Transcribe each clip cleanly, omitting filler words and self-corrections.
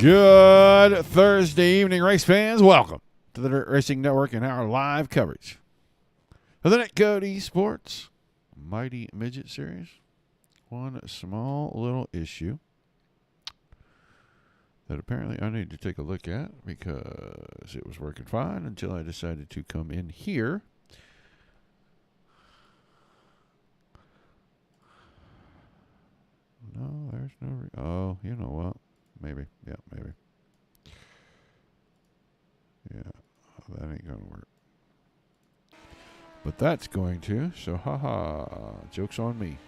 Good Thursday evening, race fans. Welcome to the Dirt Racing Network and our live coverage of the Netcode ESports Mighty Midget Series. One small little issue that apparently I need to take a look at because it was working fine until I decided to come in here. No, there's no... oh, you know what? Maybe. Yeah, maybe. Yeah, that ain't going to work. But that's going to, so haha, joke's on me.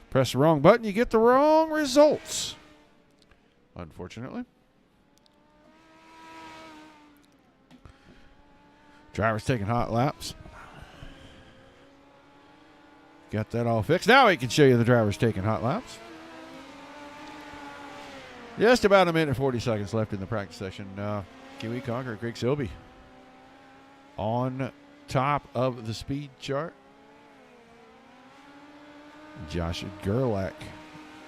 Press the wrong button, you get the wrong results. Unfortunately. Driver's taking hot laps. Got that all fixed. Now we can show you the drivers taking hot laps. Just about a minute and 40 seconds left in the practice session. Kiwi Conqueror, Craig Silby on top of the speed chart. Josh Gerlach,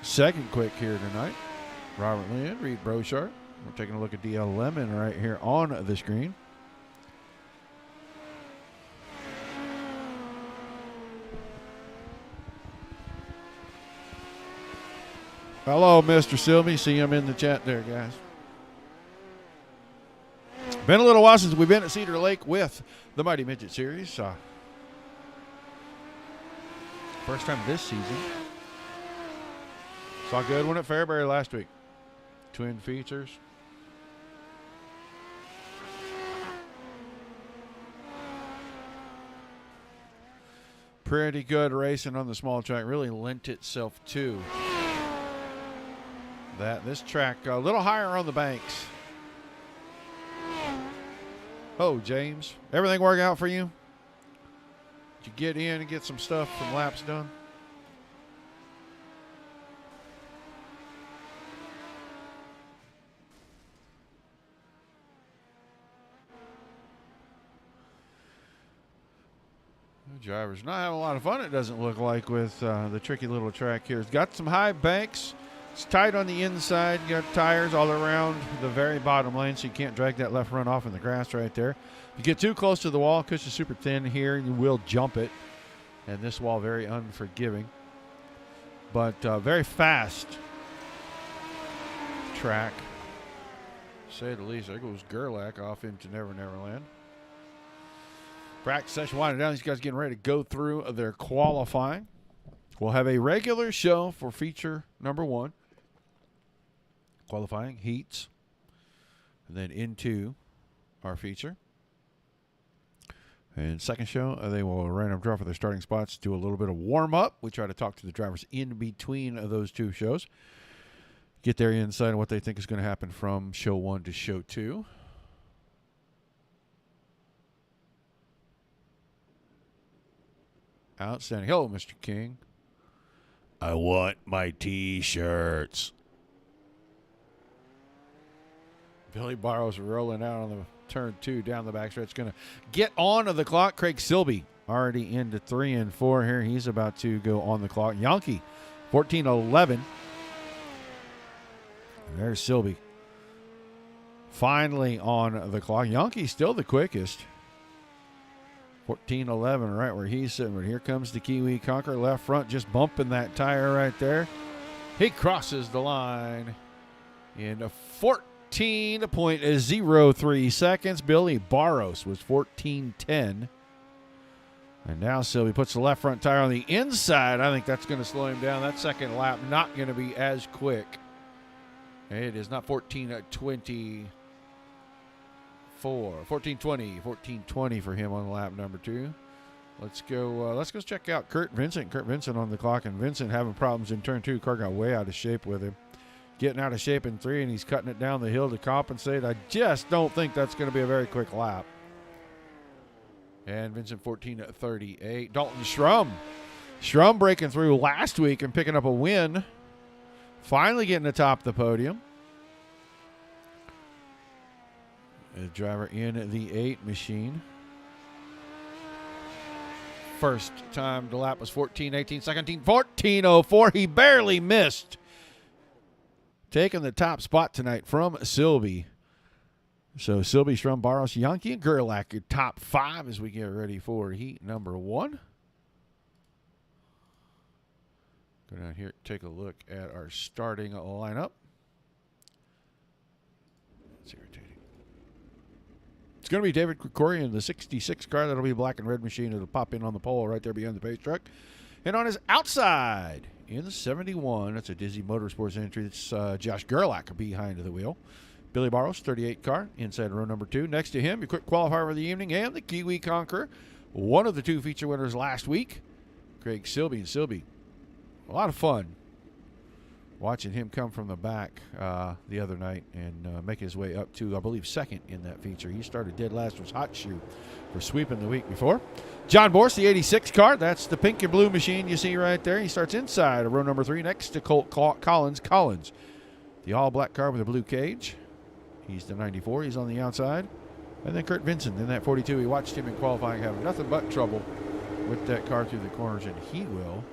second quick here tonight. Robert Lynn, Reed Brochard. We're taking a look at DL Lemon right here on the screen. Hello, Mr. Silby. See him in the chat there, guys. Been a little while since we've been at Cedar Lake with the Mighty Midget Series. First time this season. Saw a good one at Fairbury last week. Twin features. Pretty good racing on the small track. Really lent itself to that. This track a little higher on the banks. Oh, James, everything work out for you? Did you get in and get some stuff from laps done? The driver's not having a lot of fun, it doesn't look like, with the tricky little track here. It's got some high banks. It's tight on the inside. You got tires all around the very bottom lane, so you can't drag that left front off in the grass right there. If you get too close to the wall, because it's super thin here, you will jump it. And this wall very unforgiving. But very fast track, to say the least. There goes Gerlach off into Never Never Land. Practice session winding down. These guys getting ready to go through their qualifying. We'll have a regular show for feature number 1. Qualifying, heats, and then into our feature. And second show, they will random draw for their starting spots, do a little bit of warm-up. We try to talk to the drivers in between of those two shows. Get their insight on what they think is going to happen from show 1 to show 2. Outstanding. Hello, Mr. King. I want my T-shirts. Billy Barrows rolling out on the turn 2 down the backstretch. Going to get on the clock. Craig Silby already into 3 and 4 here. He's about to go on the clock. Yankee, 14:11. There's Silby. Finally on the clock. Yankee still the quickest. 14:11, right where he's sitting. But here comes the Kiwi Conqueror, left front, just bumping that tire right there. He crosses the line in 14.03 seconds. Billy Barros was 14:10. And now Silby puts the left front tire on the inside. I think that's going to slow him down. That second lap not going to be as quick. It is not 14:20. 14:20 for him on lap number 2. Let's go check out Kurt Vincent on the clock, and Vincent having problems in turn 2. Car got way out of shape with him, getting out of shape in 3, and he's cutting it down the hill to compensate. I just don't think that's going to be a very quick lap. And Vincent 14:38. Dalton Schrum breaking through last week and picking up a win, finally getting atop the podium. A driver in the 8 machine. First time the lap was 14:18, second 14:04. He barely missed taking the top spot tonight from Silby. So Silby, Strum, Barros, Yankee, and Gerlach, your top 5 as we get ready for heat number 1. Go down here, take a look at our starting lineup. That's irritating. It's going to be David Krikorian, the 66 car. That'll be a black and red machine. It'll pop in on the pole right there behind the pace truck. And on his outside, in the 71, that's a Dizzy Motorsports entry. It's Josh Gerlach behind the wheel. Billy Barros, 38 car, inside row number 2. Next to him, your quick qualifier of the evening, and the Kiwi Conqueror, one of the 2 feature winners last week, Craig Silby. And Silby, a lot of fun watching him come from the back the other night and make his way up to, I believe, second in that feature. He started dead last, was hot shoe for sweeping the week before. John Borst, the 86 car. That's the pink and blue machine you see right there. He starts inside of row number 3 next to Colt Collins. Collins, the all-black car with a blue cage. He's the 94. He's on the outside. And then Kurt Vincent in that 42. We watched him in qualifying having nothing but trouble with that car through the corners, and he will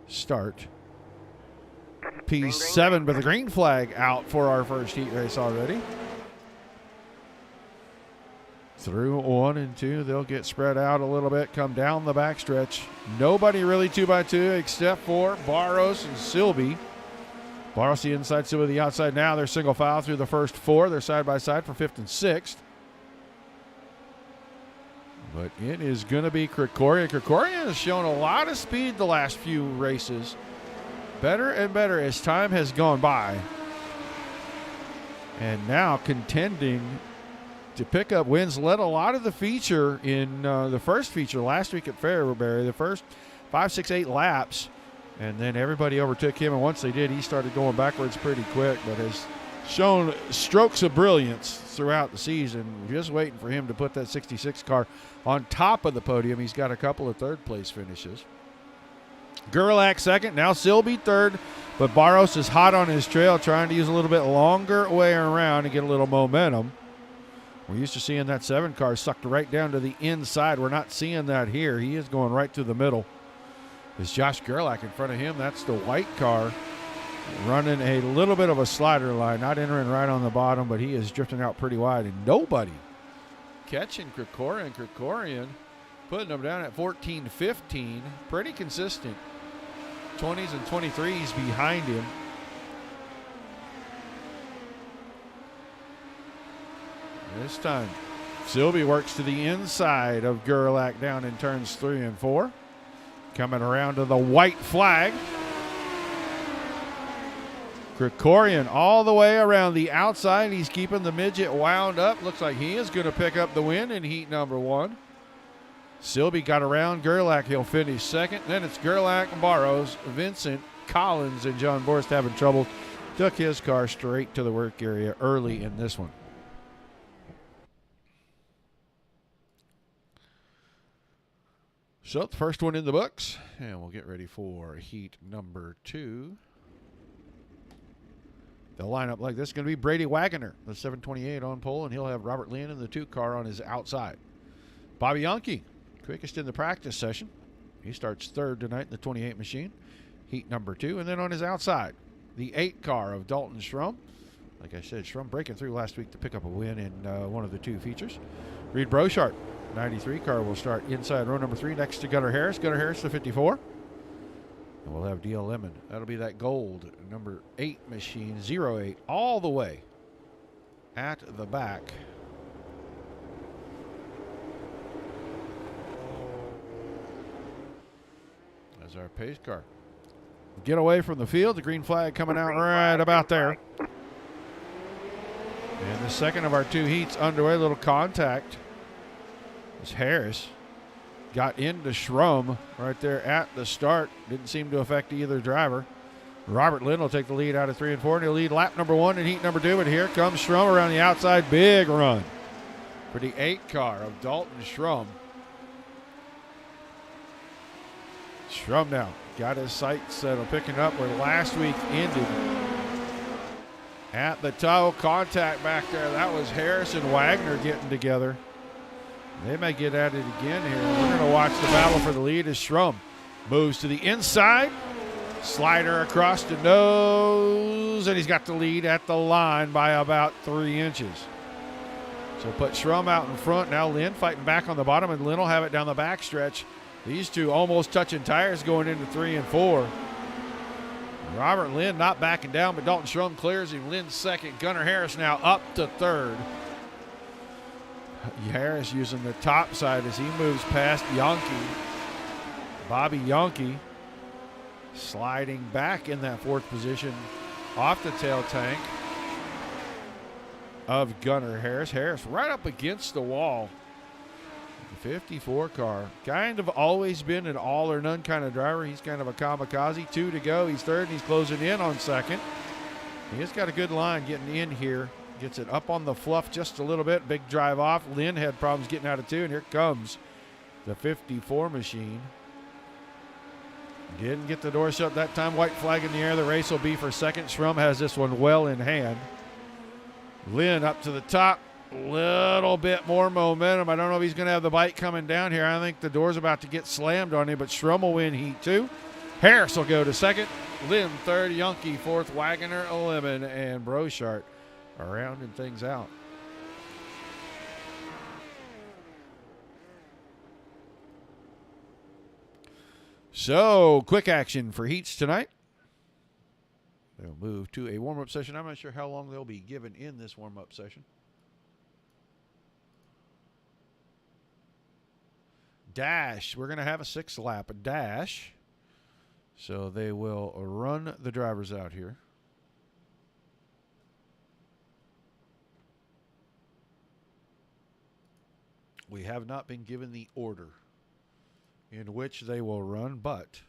start P7, but the green flag out for our first heat race already. Through 1 and 2, they'll get spread out a little bit, come down the backstretch. Nobody really 2x2 except for Barros and Silby. Barros the inside, Silby the outside. Now they're single file through the first 4. They're side by side for 5th and 6th. But it is going to be Krikorian. Krikorian has shown a lot of speed the last few races. Better and better as time has gone by. And now contending to pick up wins. Led a lot of the feature in the first feature last week at Fairbury. The first 5, 6, 8 laps. And then everybody overtook him. And once they did, he started going backwards pretty quick. But has shown strokes of brilliance throughout the season. Just waiting for him to put that 66 car on top of the podium. He's got a couple of third-place finishes. Gerlach second, now Silby third, but Barros is hot on his trail, trying to use a little bit longer way around to get a little momentum. We're used to seeing that 7 car sucked right down to the inside. We're not seeing that here. He is going right through the middle. There's Josh Gerlach in front of him. That's the white car running a little bit of a slider line, not entering right on the bottom, but he is drifting out pretty wide, and nobody catching Krikorian. Krikorian putting him down at 14, 15. Pretty consistent. 20s and 23s behind him. This time, Silby works to the inside of Gerlach down in turns 3 and 4. Coming around to the white flag. Krikorian all the way around the outside. He's keeping the midget wound up. Looks like he is going to pick up the win in heat number 1. Silby got around Gerlach. He'll finish second. Then it's Gerlach, Barros, Vincent, Collins, and John Borst having trouble. Took his car straight to the work area early in this one. So the first one in the books, and we'll get ready for heat number 2. They'll line up like this. It's going to be Brady Wagoner, the 728 on pole, and he'll have Robert Lynn in the 2 car on his outside. Bobby Yankee, quickest in the practice session. He starts third tonight in the 28 machine, heat number 2. And then on his outside, the 8 car of Dalton Schrum. Like I said, Schrum breaking through last week to pick up a win in one of the 2 features. Reed Brochart, 93 car, will start inside row number 3 next to Gunnar Harris. Gunnar Harris, the 54. And we'll have D.L. Lemon. That'll be that gold number 8 machine, 08, all the way at the back. As our pace car. Get away from the field. The green flag coming out right about there. And the second of our 2 heats underway. A little contact. As Harris got into Schrum right there at the start. Didn't seem to affect either driver. Robert Lynn will take the lead out of 3 and 4, and he'll lead lap number 1 and heat number 2. But here comes Schrum around the outside. Big run for the 8 car of Dalton Schrum. Schrum now got his sights set on picking up where last week ended. At the toe, contact back there. That was Harris and Wagner getting together. They may get at it again here. We're going to watch the battle for the lead as Schrum moves to the inside. Slider across the nose, and he's got the lead at the line by about 3 inches. So put Schrum out in front. Now Lynn fighting back on the bottom, and Lynn will have it down the back stretch. These two almost touching tires going into 3 and 4. Robert Lynn not backing down, but Dalton Schrum clears him. Lynn's second. Gunnar Harris now up to third. Harris using the top side as he moves past Yonke. Bobby Yonke sliding back in that fourth position off the tail tank of Gunnar Harris. Harris right up against the wall. The 54 car. Kind of always been an all or none kind of driver. He's kind of a kamikaze. 2 to go. He's third, and he's closing in on second. He's got a good line getting in here. Gets it up on the fluff just a little bit. Big drive off. Lynn had problems getting out of 2, and here comes the 54 machine. Didn't get the door shut that time. White flag in the air. The race will be for second. Schrum has this one well in hand. Lynn up to the top. Little bit more momentum. I don't know if he's going to have the bite coming down here. I think the door's about to get slammed on him, but Schrum will win heat 2. Harris will go to second. Lynn third. Yonke fourth. Wagoner 11. And Brochart are rounding things out. So, quick action for heats tonight. They'll move to a warm-up session. I'm not sure how long they'll be given in this warm-up session. Dash. We're going to have a 6-lap dash. So they will run the drivers out here. We have not been given the order in which they will run, but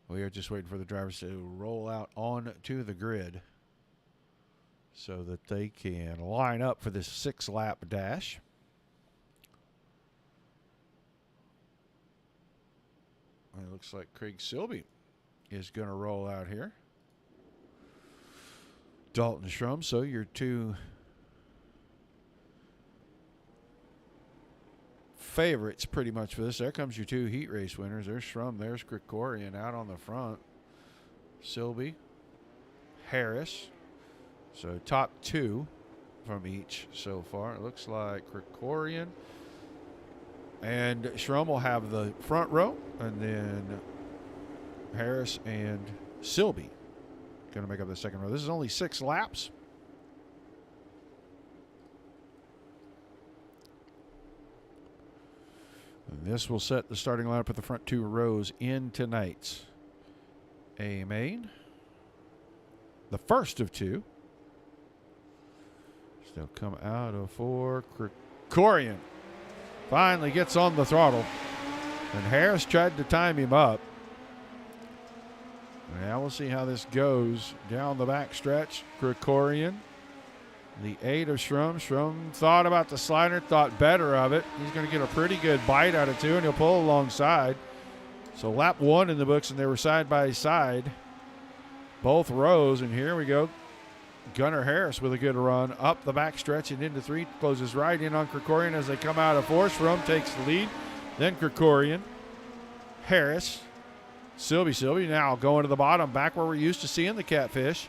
we are just waiting for the drivers to roll out onto the grid so that they can line up for this 6-lap dash. It looks like Craig Silby is going to roll out here. Dalton Schrum, so your two favorites pretty much for this. There comes your two heat race winners. There's Schrum, there's Krikorian out on the front. Silby, Harris. So top 2 from each so far. It looks like Krikorian and Schrum will have the front row, and then Harris and Silby going to make up the second row. This is only 6 laps. And this will set the starting lineup for the front 2 rows in tonight's A main. The first of 2. They'll come out of 4. Krikorian finally gets on the throttle. And Harris tried to time him up. Now we'll see how this goes down the back stretch. Krikorian, the 8 of Schrum. Schrum thought about the slider, thought better of it. He's going to get a pretty good bite out of 2, and he'll pull alongside. So lap 1 in the books, and they were side by side, both rows. And here we go. Gunnar Harris with a good run up the back stretch and into 3. Closes right in on Krikorian as they come out of 4. Schrum takes the lead. Then Krikorian, Harris, Silby now going to the bottom, back where we're used to seeing the catfish.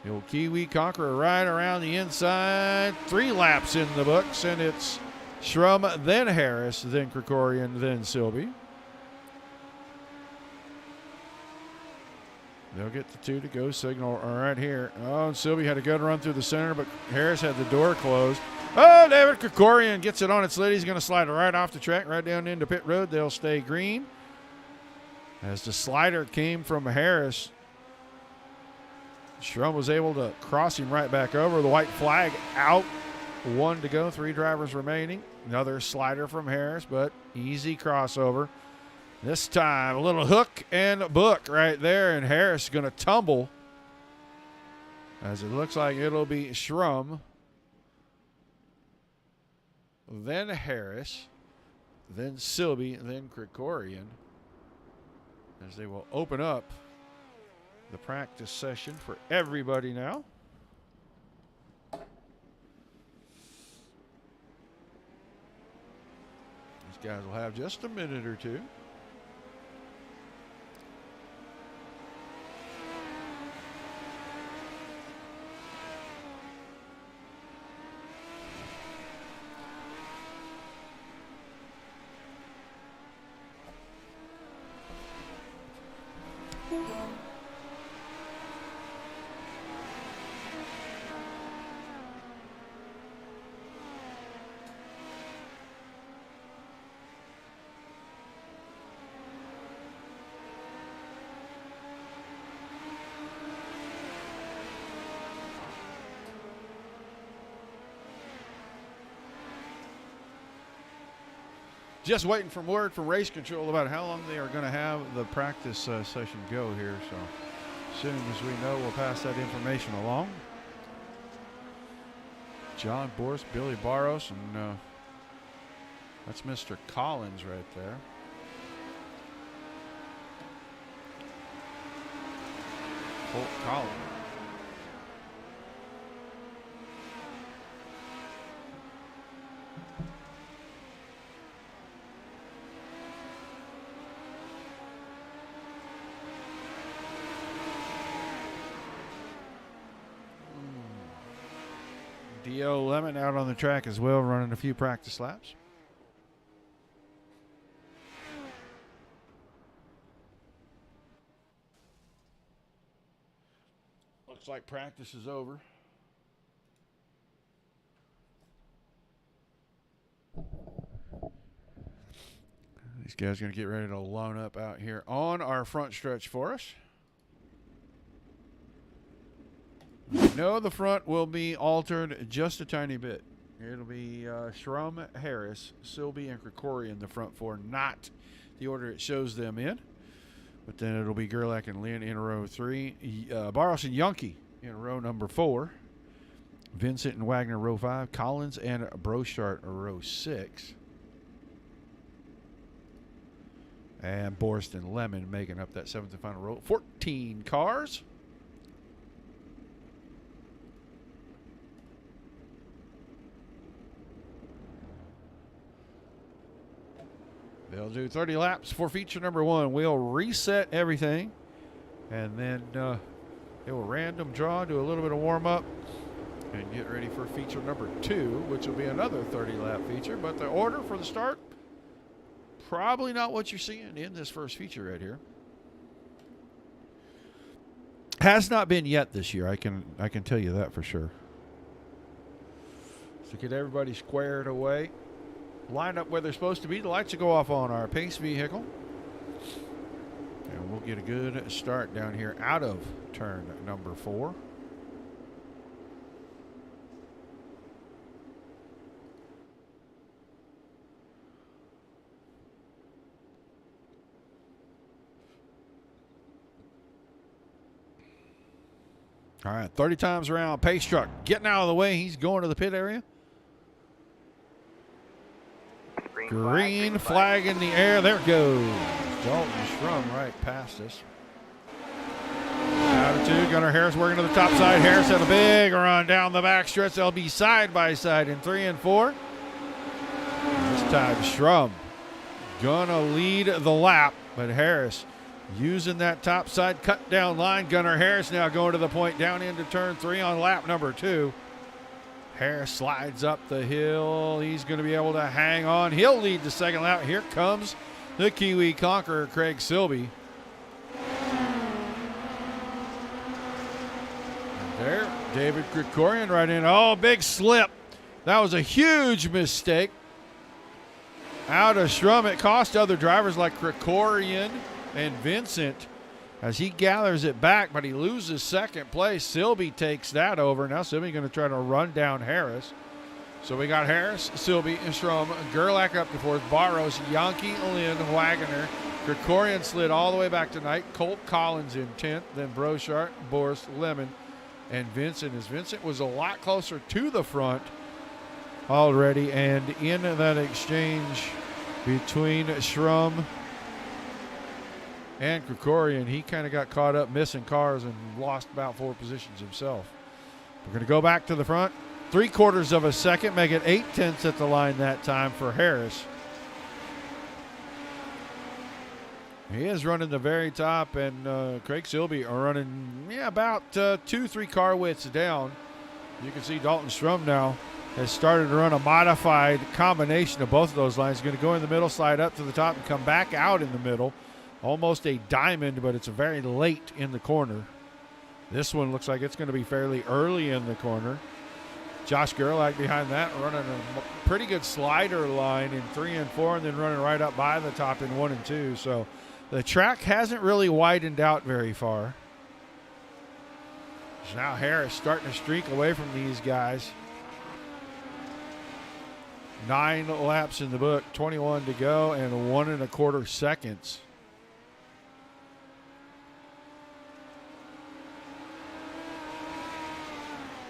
The old Kiwi Conqueror right around the inside. 3 laps in the books, and it's Schrum, then Harris, then Krikorian, then Silby. They'll get the 2 to go signal right here. Oh, and Silby had a good run through the center, but Harris had the door closed. Oh, David Krikorian gets it on its lid. He's going to slide it right off the track, right down into pit road. They'll stay green. As the slider came from Harris, Schrum was able to cross him right back over. The white flag out. 1 to go, 3 drivers remaining. Another slider from Harris, but easy crossover. This time, a little hook and book right there, and Harris is going to tumble as it looks like it'll be Schrum, then Harris, then Silby, then Krikorian, as they will open up the practice session for everybody now. guys will have just a minute or two. Just waiting for word from race control about how long they are going to have the practice session go here. So as soon as we know, we'll pass that information along. John Boris, Billy Barros, and that's Mr. Collins right there. Colt Collins. D.O. Lemon out on the track as well, running a few practice laps. Looks like practice is over. These guys are going to get ready to load up out here on our front stretch for us. No, the front will be altered just a tiny bit. It'll be Schrum, Harris, Silby, and Krikorian in the front four, not the order it shows them in. But then it'll be Gerlach and Lynn in row 3, Barros and Yonke in row number 4, Vincent and Wagner row 5, Collins and Brochart row 6, and Borst and Lemon making up that 7th and final row. 14 cars. They'll do 30 laps for feature number 1. We'll reset everything, and then it will random draw, do a little bit of warm-up, and get ready for feature number 2, which will be another 30-lap feature. But the order for the start, probably not what you're seeing in this first feature right here. Has not been yet this year. I can tell you that for sure. So get everybody squared away. Line up where they're supposed to be. The lights will go off on our pace vehicle. And we'll get a good start down here out of turn number 4. All right, 30 times around. Pace truck getting out of the way. He's going to the pit area. Green flag in the air. There it goes. Dalton Schrum right past us. Out of 2. Gunnar Harris working to the top side. Harris had a big run down the back stretch. They'll be side by side in 3 and 4. This time Schrum gonna lead the lap, but Harris using that top side cut down line. Gunnar Harris now going to the point down into turn 3 on lap number 2. Harris slides up the hill. He's going to be able to hang on. He'll lead the second lap. Here comes the Kiwi conqueror, Craig Silby. There, David Krikorian right in. Oh, big slip. That was a huge mistake. Out of Schrum. It cost other drivers like Krikorian and Vincent as he gathers it back, but he loses second place. Silby takes that over. Now Silby going to try to run down Harris. So we got Harris, Silby, and Schrum. Gerlach up to 4th. Barros, Yonke, Lynn, Wagner. Krikorian slid all the way back tonight. Colt Collins in 10th. Then Brochart, Boris, Lemon, and Vincent. As Vincent was a lot closer to the front already. And in that exchange between Schrum and Krikorian, he kind of got caught up missing cars and lost about 4 positions himself. We're going to go back to the front. 3/4 of a second, make it 8/10 at the line that time for Harris. He is running the very top, and Craig Silby are running about 2-3 car widths down. You can see Dalton Strum now has started to run a modified combination of both of those lines. Going to go in the middle, slide up to the top, and come back out in the middle. Almost a diamond, but it's very late in the corner. This one looks like it's going to be fairly early in the corner. Josh Gerlach behind that, running a pretty good slider line in 3 and 4, and then running right up by the top in 1 and 2. So the track hasn't really widened out very far. So now Harris starting to streak away from these guys. 9 laps in the book, 21 to go, and 1 1/4 seconds.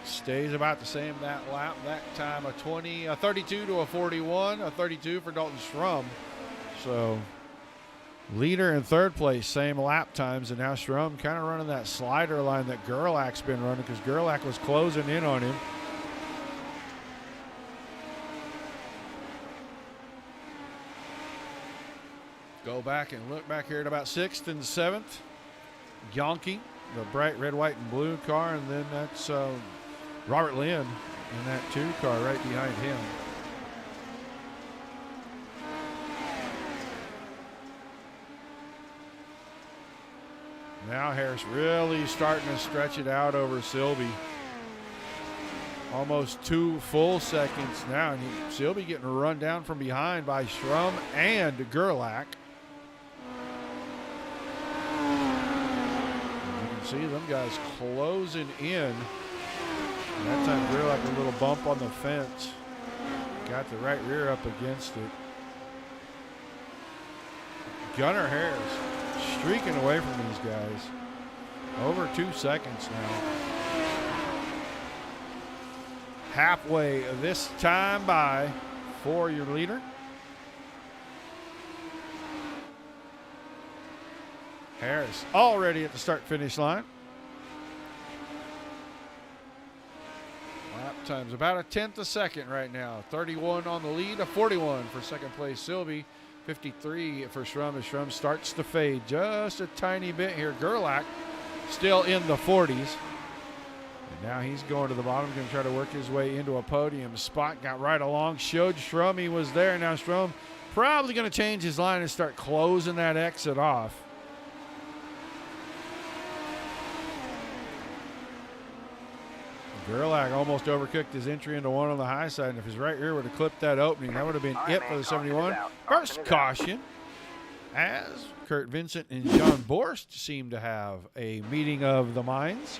Stays about the same that lap. That time a 32 to a 41, a 32 for Dalton Strum. So leader in third place, same lap times, and now Strum kind of running that slider line that Gerlach's been running because Gerlach was closing in on him. Go back and look back here at about 6th and 7th. Yonke, the bright red, white, and blue car, and then that's Robert Lynn in that 2 car right behind him. Now Harris really starting to stretch it out over Silby. Almost 2 full seconds now, and Silby getting run down from behind by Strum and Gerlach. You can see them guys closing in. And that time Gerlach a little bump on the fence. Got the right rear up against it. Gunnar Harris streaking away from these guys. Over 2 seconds now. Halfway this time by for your leader. Harris already at the start-finish line. Lap time's about a 1/10 a second right now. 31 on the lead, a 41 for second place Silby, 53 for Strum as Strum starts to fade just a tiny bit here. Gerlach still in the 40s. And now he's going to the bottom, going to try to work his way into a podium spot. Got right along, showed Strum he was there. Now Strum probably going to change his line and start closing that exit off. Gerlach almost overcooked his entry into 1 on the high side, and if his right rear would have clipped that opening, that would have been it for the 71. First caution, as Kurt Vincent and John Borst seem to have a meeting of the minds.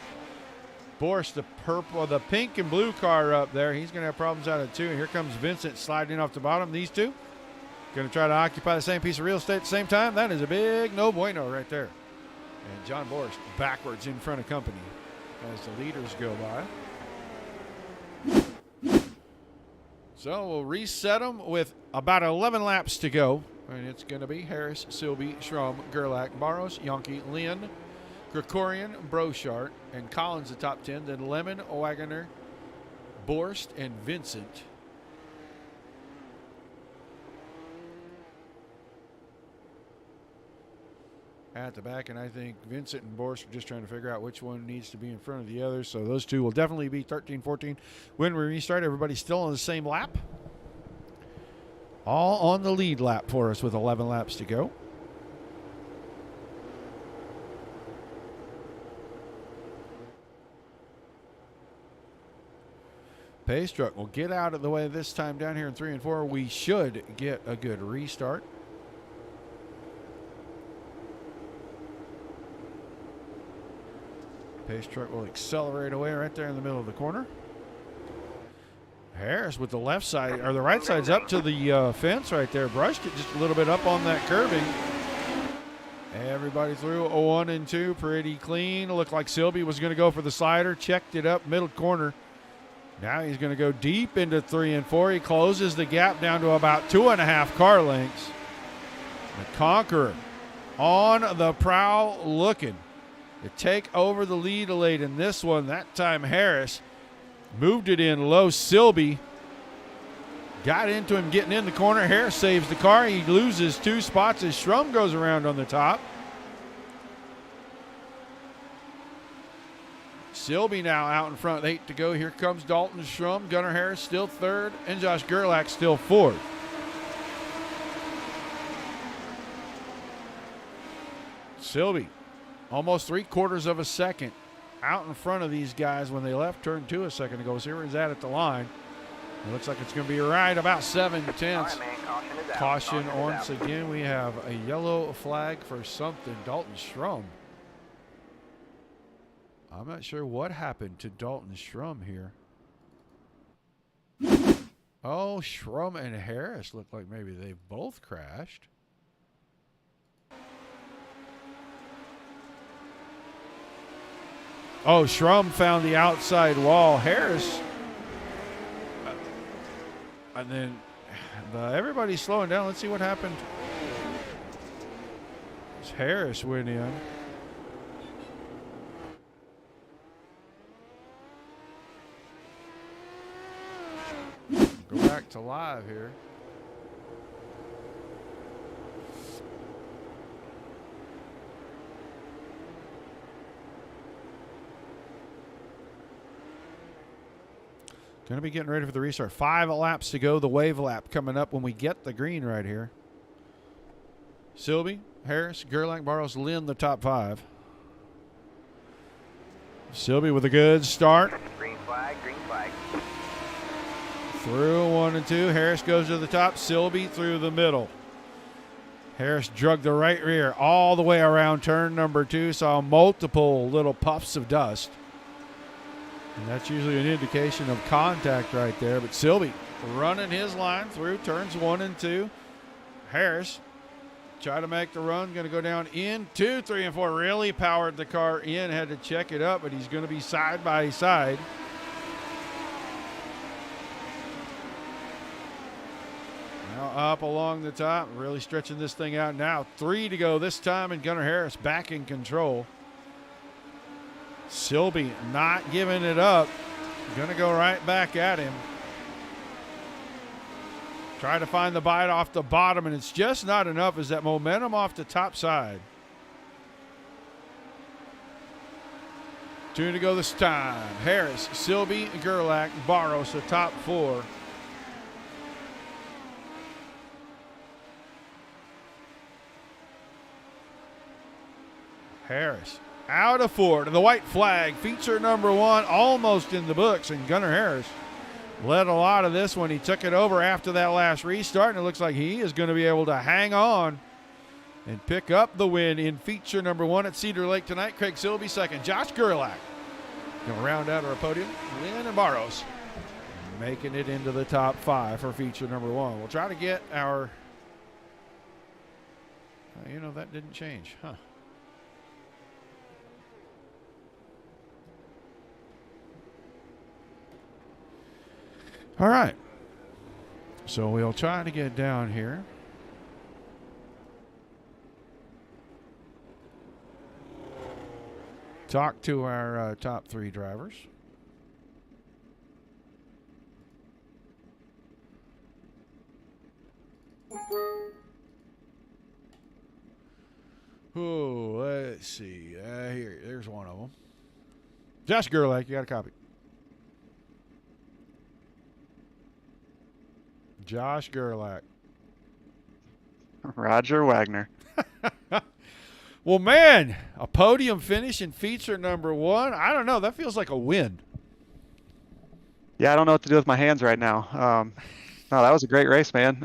Borst, the pink and blue car up there, he's going to have problems out of 2, and here comes Vincent sliding off the bottom. These two going to try to occupy the same piece of real estate at the same time. That is a big no bueno right there. And John Borst backwards in front of company as the leaders go by. So we'll reset them with about 11 laps to go. And it's going to be Harris, Silby, Strum, Gerlach, Barros, Yonke, Lynn, Gregorian, Brochart, and Collins the top 10. Then Lemon, Wagoner, Borst, and Vincent. At the back, and I think Vincent and Borst are just trying to figure out which one needs to be in front of the other. So those two will definitely be 13, 14 when we restart. Everybody's still on the same lap. All on the lead lap for us with 11 laps to go. Pace truck will get out of the way this time down here in 3 and 4. We should get a good restart. Pace truck will accelerate away right there in the middle of the corner. Harris with the left side, or the right side's up to the fence right there. Brushed it just a little bit up on that curving. Everybody through a 1 and 2, pretty clean. Looked like Silby was going to go for the slider, checked it up middle corner. Now he's going to go deep into 3 and 4. He closes the gap down to about 2.5 car lengths. The Conqueror on the prowl looking to take over the lead late in this one. That time Harris moved it in low. Silby Got into him getting in the corner. Harris saves the car. He loses 2 spots as Schrum goes around on the top. Silby now out in front, 8 to go. Here comes Dalton Schrum. Gunnar Harris still 3rd, and Josh Gerlach still 4th. Silby, almost 3/4 of a second out in front of these guys when they left turn 2 a second ago. So here he's at the line. It looks like it's going to be right about 7/10. Caution once again. We have a yellow flag for something. Dalton Schrum. I'm not sure what happened to Dalton Schrum here. Oh, Schrum and Harris look like maybe they both crashed. Oh, Schrum found the outside wall. Harris. And then everybody's slowing down. Let's see what happened. Harris went in. Go back to live here. Going to be getting ready for the restart. 5 laps to go. The wave lap coming up when we get the green right here. Silby, Harris, Gerlach, Barros, Lynn, the top 5. Silby with a good start. Green flag, green flag. Through 1 and 2. Harris goes to the top. Silby through the middle. Harris drug the right rear all the way around turn number 2. Saw multiple little puffs of dust. And that's usually an indication of contact right there. But Silby running his line through turns 1 and 2. Harris try to make the run. Going to go down in 2, 3, and 4. Really powered the car in. Had to check it up, but he's going to be side by side. Now up along the top. Really stretching this thing out now. 3 to go this time, and Gunnar Harris back in control. Silby not giving it up. Going to go right back at him. Try to find the bite off the bottom, and it's just not enough as that momentum off the top side. 2 to go this time. Harris, Silby, Gerlach, Barros, the top 4. Harris out of 4 to the white flag. Feature number 1 almost in the books, and Gunnar Harris led a lot of this one. He took it over after that last restart, and it looks like he is going to be able to hang on and pick up the win in feature number 1 at Cedar Lake tonight. Craig Silby second. Josh Gerlach going to round out our podium. Lynn and Barros making it into the top 5 for feature number 1. We'll try to get our that didn't change, huh? All right, so we'll try to get down here. Talk to our top 3 drivers. Oh, let's see. There's one of them. Josh Gerlach, you got a copy. Josh Gerlach. Roger Wagner. Well, man, a podium finish in feature number 1. I don't know. That feels like a win. Yeah, I don't know what to do with my hands right now. No, that was a great race, man.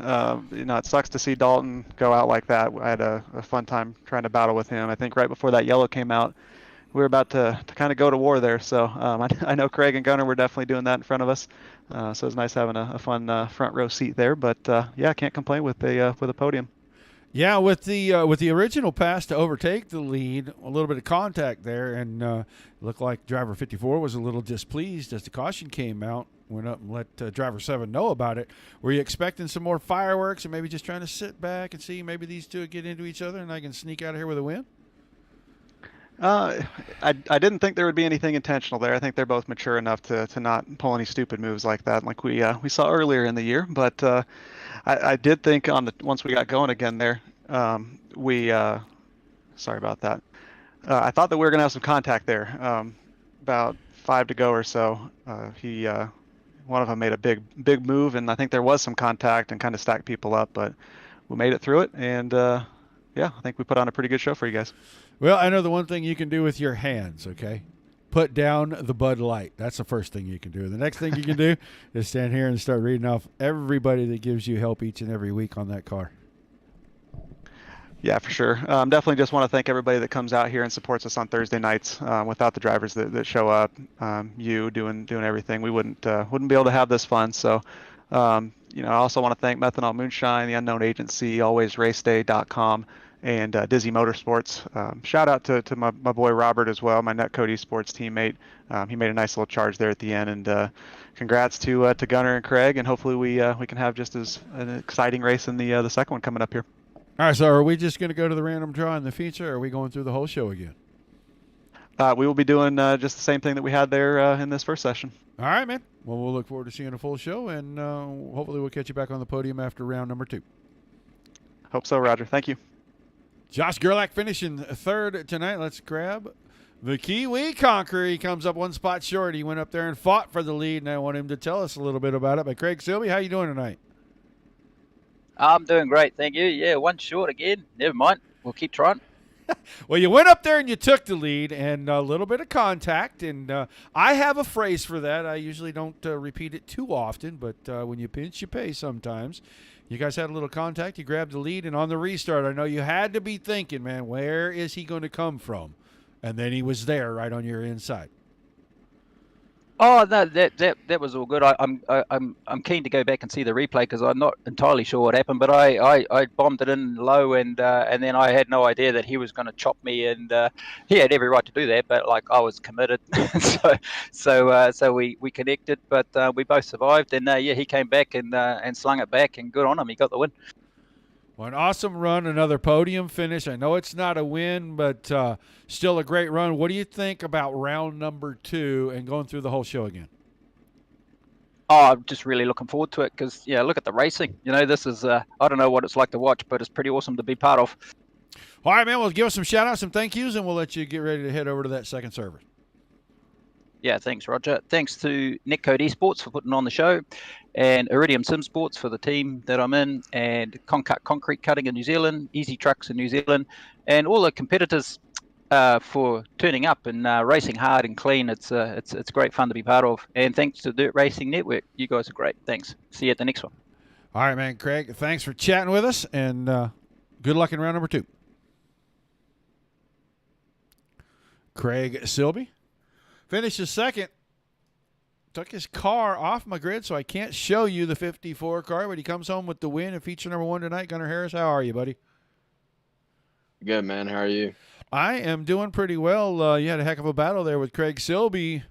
It sucks to see Dalton go out like that. I had a fun time trying to battle with him. I think right before that yellow came out, we were about to kind of go to war there. So I know Craig and Gunnar were definitely doing that in front of us. So it was nice having a fun front row seat there. But yeah, can't complain with a podium. Yeah, with the original pass to overtake the lead, a little bit of contact there, and looked like driver 54 was a little displeased as the caution came out. Went up and let driver 7 know about it. Were you expecting some more fireworks, and maybe just trying to sit back and see maybe these two get into each other and I can sneak out of here with a win? I didn't think there would be anything intentional there. I think they're both mature enough to not pull any stupid moves like that, like we saw earlier in the year. But I did think once we got going again there, we sorry about that. I thought that we were gonna have some contact there. About 5 to go or so, he one of them made a big move, and I think there was some contact and kind of stacked people up, but we made it through it, and yeah, I think we put on a pretty good show for you guys. Well, I know the one thing you can do with your hands, okay? Put down the Bud Light. That's the first thing you can do. The next thing you can do is stand here and start reading off everybody that gives you help each and every week on that car. Yeah, for sure. Definitely just want to thank everybody that comes out here and supports us on Thursday nights. Without the drivers that show up, you doing everything, we wouldn't be able to have this fun. So, I also want to thank Methanol Moonshine, the Unknown Agency, AlwaysRaceDay.com, and Dizzy Motorsports. Shout out to my boy Robert as well, my Netcode ESports teammate. He made a nice little charge there at the end, and congrats to Gunnar and Craig. And hopefully we can have just as an exciting race in the second one coming up here. All right, so are we just going to go to the random draw in the feature, or are we going through the whole show again? We will be doing just the same thing that we had there in this first session. All right, man. Well, we'll look forward to seeing a full show, and hopefully we'll catch you back on the podium after round number 2. Hope so, Roger. Thank you. Josh Gerlach finishing third tonight. Let's grab the Kiwi Conqueror. He comes up one spot short. He went up there and fought for the lead, and I want him to tell us a little bit about it. But Craig Silby, how you doing tonight? I'm doing great, thank you. Yeah, one short again. Never mind. We'll keep trying. Well, you went up there and you took the lead, and a little bit of contact. And I have a phrase for that. I usually don't repeat it too often, but when you pinch, you pay sometimes. You guys had a little contact. You grabbed the lead, and on the restart, I know you had to be thinking, man, where is he going to come from? And then he was there right on your inside. Oh no, that was all good. I'm keen to go back and see the replay because I'm not entirely sure what happened, but I bombed it in low and then I had no idea that he was going to chop me, and he had every right to do that, but like I was committed, so we connected, but we both survived, and yeah, he came back and slung it back, and good on him, he got the win. Well, an awesome run, another podium finish. I know it's not a win, but still a great run. What do you think about round number 2 and going through the whole show again? Oh, I'm just really looking forward to it because, yeah, look at the racing. You know, this is, I don't know what it's like to watch, but it's pretty awesome to be part of. All right, man. Well, give us some shout-outs, some thank yous, and we'll let you get ready to head over to that second server. Yeah, thanks, Roger. Thanks to Netcode ESports for putting on the show, and Iridium Sim Sports for the team that I'm in, and Concut Concrete Cutting in New Zealand, Easy Trucks in New Zealand, and all the competitors for turning up and racing hard and clean. It's great fun to be part of. And thanks to Dirt Racing Network. You guys are great. Thanks. See you at the next one. All right, man. Craig, thanks for chatting with us, and good luck in round number 2. Craig Silby finishes second. Took his car off my grid, so I can't show you the 54 car, but he comes home with the win and feature number 1 tonight. Gunnar Harris, how are you, buddy? Good, man. How are you? I am doing pretty well. You had a heck of a battle there with Craig Silby.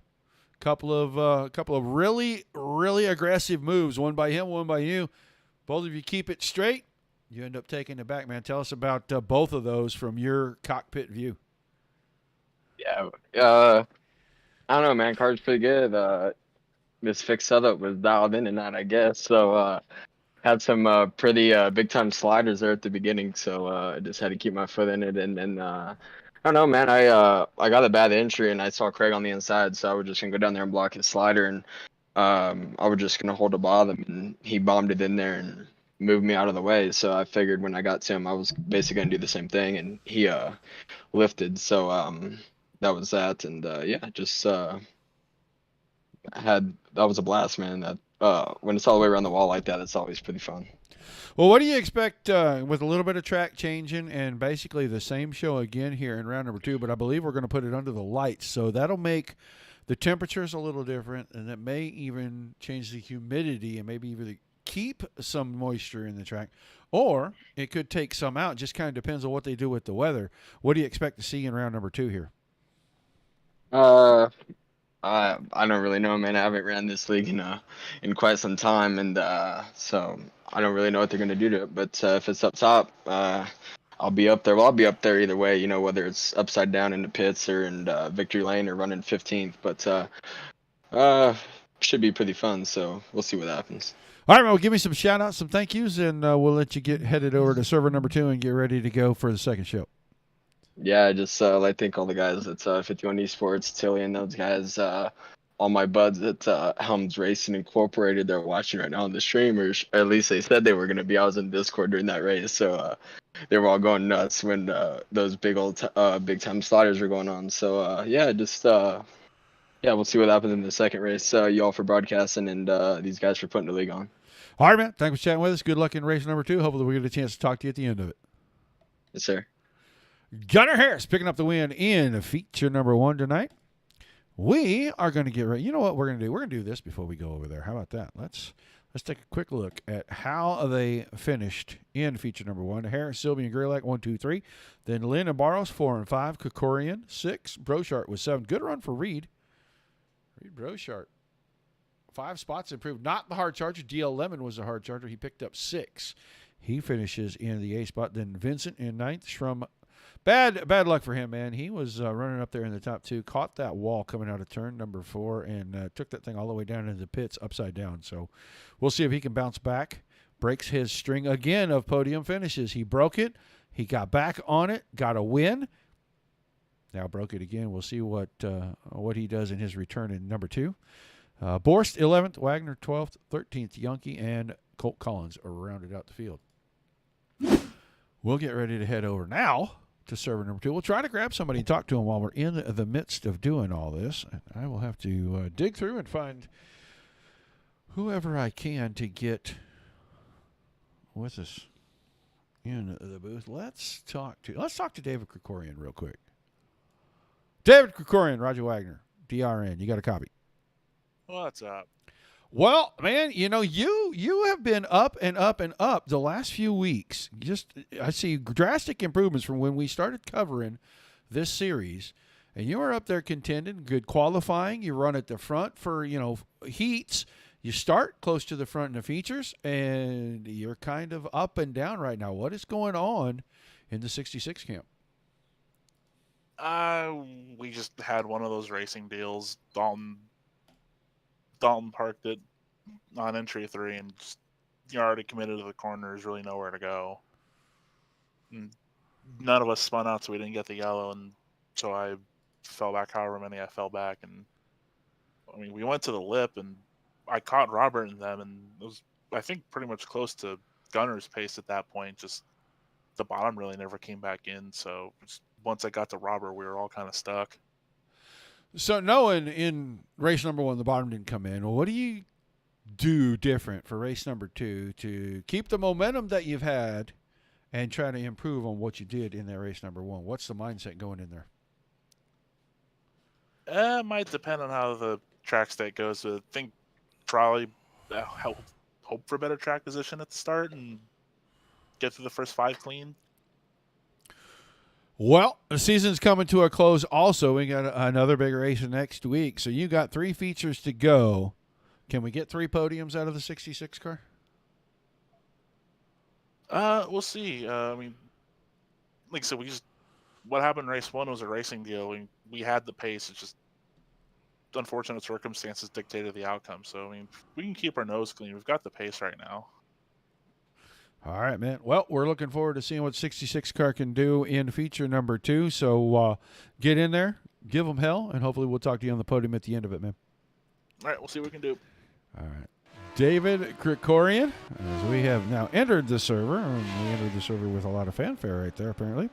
Couple of really, really aggressive moves. One by him, one by you. Both of you keep it straight. You end up taking it back, man. Tell us about both of those from your cockpit view. Yeah. I don't know, man. Car's pretty good. This fixed setup was dialed in and that, I guess. So had some pretty big time sliders there at the beginning. So I just had to keep my foot in it. And then I don't know, man. I got a bad entry and I saw Craig on the inside, so I was just gonna go down there and block his slider, and I was just gonna hold the bottom, and he bombed it in there and moved me out of the way. So I figured when I got to him, I was basically gonna do the same thing, and he lifted. So that was that, and yeah, just that was a blast, man. That when it's all the way around the wall like that, it's always pretty fun. Well, what do you expect with a little bit of track changing and basically the same show again here in round number 2, but I believe we're going to put it under the lights, so that'll make the temperatures a little different, and it may even change the humidity and maybe even keep some moisture in the track, or it could take some out. Just kind of depends on what they do with the weather. What do you expect to see in round number 2 here? I don't really know, man. I haven't ran this league in quite some time, and so I don't really know what they're gonna do to it. But if it's up top, I I'll be up there. Well, I'll be up there either way, you know, whether it's upside down in the pits or in victory lane or running 15th. But should be pretty fun. So we'll see what happens. All right, well, give me some shout outs, some thank yous, and we'll let you get headed over to server number 2 and get ready to go for the second show. Yeah, I just like thank all the guys at 51 Esports, Tilly and those guys, all my buds at Helms Racing Incorporated. They're watching right now on the stream, or at least they said they were going to be. I was in Discord during that race, so they were all going nuts when those big time slaughters were going on. So yeah, just yeah, we'll see what happens in the second race. You all for broadcasting and these guys for putting the league on. All right, man. Thanks for chatting with us. Good luck in race number 2. Hopefully we get a chance to talk to you at the end of it. Yes, sir. Gunnar Harris picking up the win in feature number 1 tonight. We are going to get ready. You know what we're going to do? We're going to do this before we go over there. How about that? Let's take a quick look at how they finished in feature number 1. Harris, Sylvie, and Greylac 1, 2, 3. Then Lynn and Barros 4 and 5. Kokorian 6. Brochart was 7. Good run for Reed. Reed Brochart. 5 spots improved. Not the hard charger. DL Lemon was the hard charger. He picked up 6. He finishes in the A spot. Then Vincent in 9th. Shrum. Bad luck for him, man. He was running up there in the top 2, caught that wall coming out of turn number 4, and took that thing all the way down into the pits upside down. So we'll see if he can bounce back. Breaks his string again of podium finishes. He broke it. He got back on it, got a win. Now broke it again. We'll see what he does in his return in number 2. Borst 11th, Wagner 12th, 13th, Yonke, and Colt Collins are rounded out the field. We'll get ready to head over now to server number 2. We'll try to grab somebody and talk to him while we're in the midst of doing all this. I will have to dig through and find whoever I can to get with us in the booth. Let's talk to David Krikorian real quick. David Krikorian, Roger Wagner, DRN. You got a copy? What's up? Well, man, you know, you have been up and up and up the last few weeks. I see drastic improvements from when we started covering this series, and you are up there contending, good qualifying. You run at the front for, heats. You start close to the front in the features, and you're kind of up and down right now. What is going on in the 66 camp? We just had one of those racing deals. Dalton parked it on entry 3, and just, you're already committed to the corner. There's really nowhere to go. And none of us spun out, so we didn't get the yellow, and so I fell back however many I fell back. And I mean, we went to the lip, and I caught Robert and them, and it was, I think, pretty much close to Gunner's pace at that point. Just the bottom really never came back in, so once I got to Robert, we were all kind of stuck. So knowing in race number 1 the bottom didn't come in, well, what do you do different for race number 2 to keep the momentum that you've had and try to improve on what you did in that race number 1? What's the mindset going in there? It might depend on how the track state goes. I think probably hope for better track position at the start and get through the first 5 clean. Well, the season's coming to a close also. We got another big race next week. So you got 3 features to go. Can we get 3 podiums out of the 66 car? We'll see. I mean, like I said, what happened in race 1 was a racing deal. We had the pace. It's just unfortunate circumstances dictated the outcome. So, I mean, we can keep our nose clean. We've got the pace right now. All right, man. Well, we're looking forward to seeing what 66 car can do in feature number 2. So get in there, give them hell, and hopefully we'll talk to you on the podium at the end of it, man. All right, we'll see what we can do. All right. David Krikorian, as we have now entered the server, and we entered the server with a lot of fanfare right there, apparently.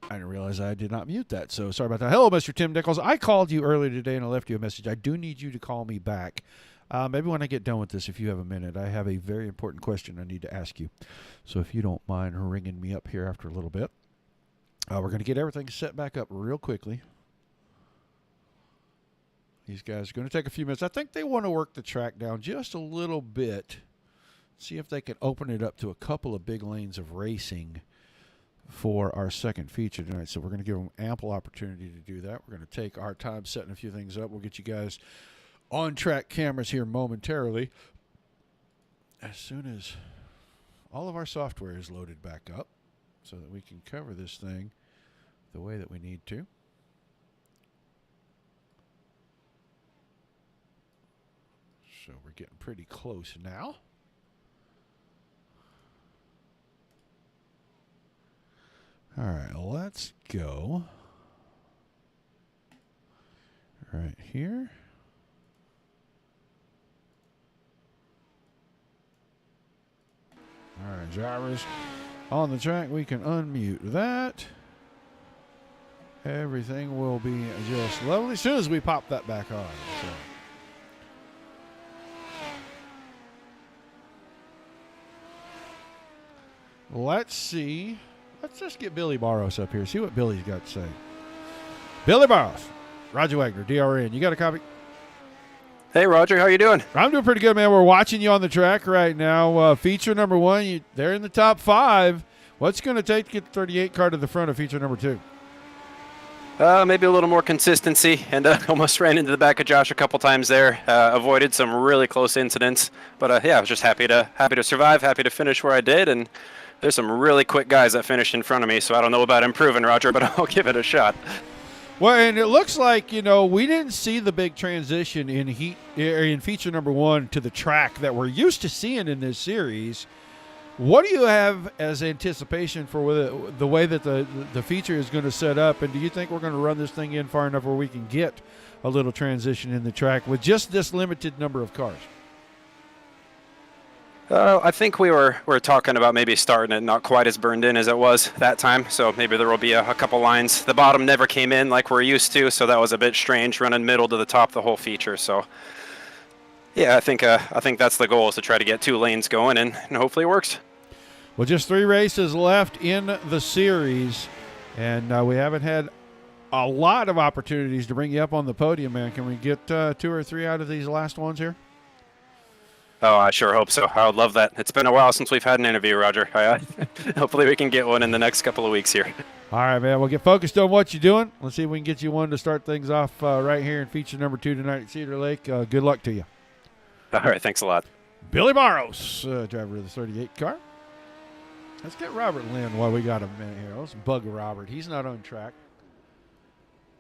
I didn't realize I did not mute that, so sorry about that. Hello, Mr. Tim Nichols. I called you earlier today and I left you a message. I do need you to call me back. Maybe when I get done with this, if you have a minute, I have a very important question I need to ask you. So if you don't mind ringing me up here after a little bit. We're going to get everything set back up real quickly. These guys are going to take a few minutes. I think they want to work the track down just a little bit. See if they can open it up to a couple of big lanes of racing for our second feature tonight. So we're going to give them ample opportunity to do that. We're going to take our time setting a few things up. We'll get you guys on track cameras here momentarily as soon as all of our software is loaded back up so that we can cover this thing the way that we need to. So we're getting pretty close now. All right, let's go right here. All right, drivers on the track. We can unmute that. Everything will be just lovely as soon as we pop that back on. So. Let's see. Let's just get Billy Barros up here. See what Billy's got to say. Billy Barros, Roger Wagner, DRN. You got a copy? Hey, Roger. How you doing? I'm doing pretty good, man. We're watching you on the track right now. Feature number 1, they're in the top 5. What's it going to take to get the 38 car to the front of feature number 2? Maybe a little more consistency, and almost ran into the back of Josh a couple times there. Avoided some really close incidents, but yeah, I was just happy to survive, happy to finish where I did, and there's some really quick guys that finished in front of me, so I don't know about improving, Roger, but I'll give it a shot. Well, and it looks like, we didn't see the big transition in feature number 1 to the track that we're used to seeing in this series. What do you have as anticipation for the way that the feature is going to set up, and do you think we're going to run this thing in far enough where we can get a little transition in the track with just this limited number of cars? I think we were talking about maybe starting it not quite as burned in as it was that time, so maybe there will be a couple lines. The bottom never came in like we're used to, so that was a bit strange, running middle to the top the whole feature. So yeah, I think that's the goal, is to try to get 2 lanes going, and hopefully it works. Well, just 3 races left in the series, and we haven't had a lot of opportunities to bring you up on the podium, man. Can we get 2 or 3 out of these last ones here? Oh, I sure hope so. I would love that. It's been a while since we've had an interview, Roger. Hopefully we can get one in the next couple of weeks here. All right, man. We'll get focused on what you're doing. Let's see if we can get you one to start things off right here in feature number 2 tonight at Cedar Lake. Good luck to you. All right, thanks a lot. Billy Barros, driver of the 38 car. Let's get Robert Lynn while we got a minute here. Let's bug Robert. He's not on track.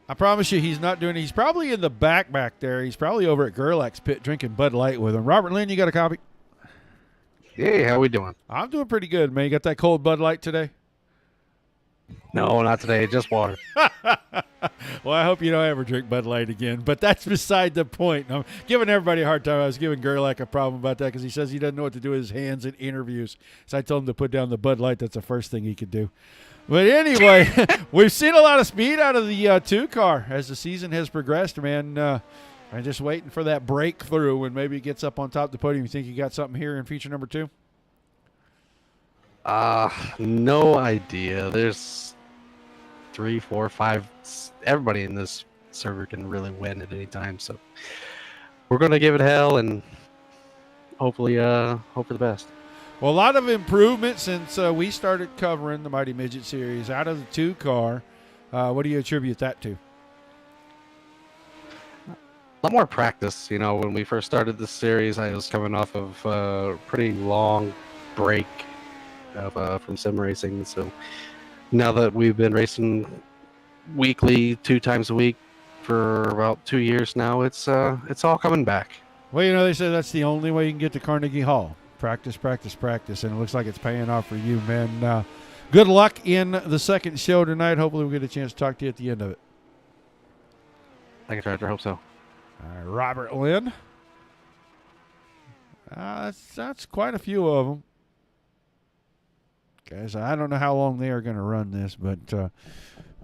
I promise you he's not doing it. He's probably in the back there. He's probably over at Gerlach's pit drinking Bud Light with him. Robert Lynn, you got a copy? Hey, how we doing? I'm doing pretty good, man. You got that cold Bud Light today? No, not today. Just water. Well, I hope you don't ever drink Bud Light again, but that's beside the point. I'm giving everybody a hard time. I was giving Gerlach a problem about that because he says he doesn't know what to do with his hands in interviews. So I told him to put down the Bud Light. That's the first thing he could do. But anyway, we've seen a lot of speed out of the 2 car as the season has progressed, man. I'm just waiting for that breakthrough when maybe it gets up on top of the podium. You think you got something here in feature number 2? No idea. There's 3, 4, 5. Everybody in this server can really win at any time, so we're gonna give it hell and hopefully hope for the best. Well, a lot of improvement since we started covering the Mighty Midget series out of the 2 car. What do you attribute that to? A lot more practice. When we first started this series, I was coming off of a pretty long break from sim racing. So now that we've been racing weekly, 2 times a week for about 2 years now, it's all coming back. Well, they say that's the only way you can get to Carnegie Hall. Practice, practice, practice, and it looks like it's paying off for you, man. Good luck in the second show tonight. Hopefully we'll get a chance to talk to you at the end of it. Thank you, Roger. Hope so. All right, Robert Lynn. That's quite a few of them. Guys, I don't know how long they are going to run this, but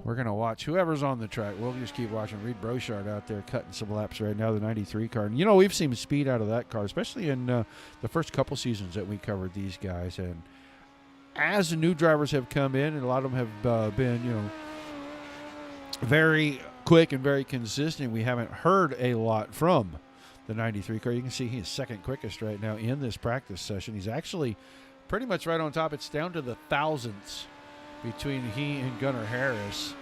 we're going to watch whoever's on the track. We'll just keep watching. Reed Brochard out there cutting some laps right now, the 93 car. And, we've seen speed out of that car, especially in the first couple seasons that we covered these guys. And as the new drivers have come in, and a lot of them have been, very quick and very consistent, we haven't heard a lot from the 93 car. You can see he's second quickest right now in this practice session. He's actually pretty much right on top. It's down to the thousandths between he and Gunnar Harris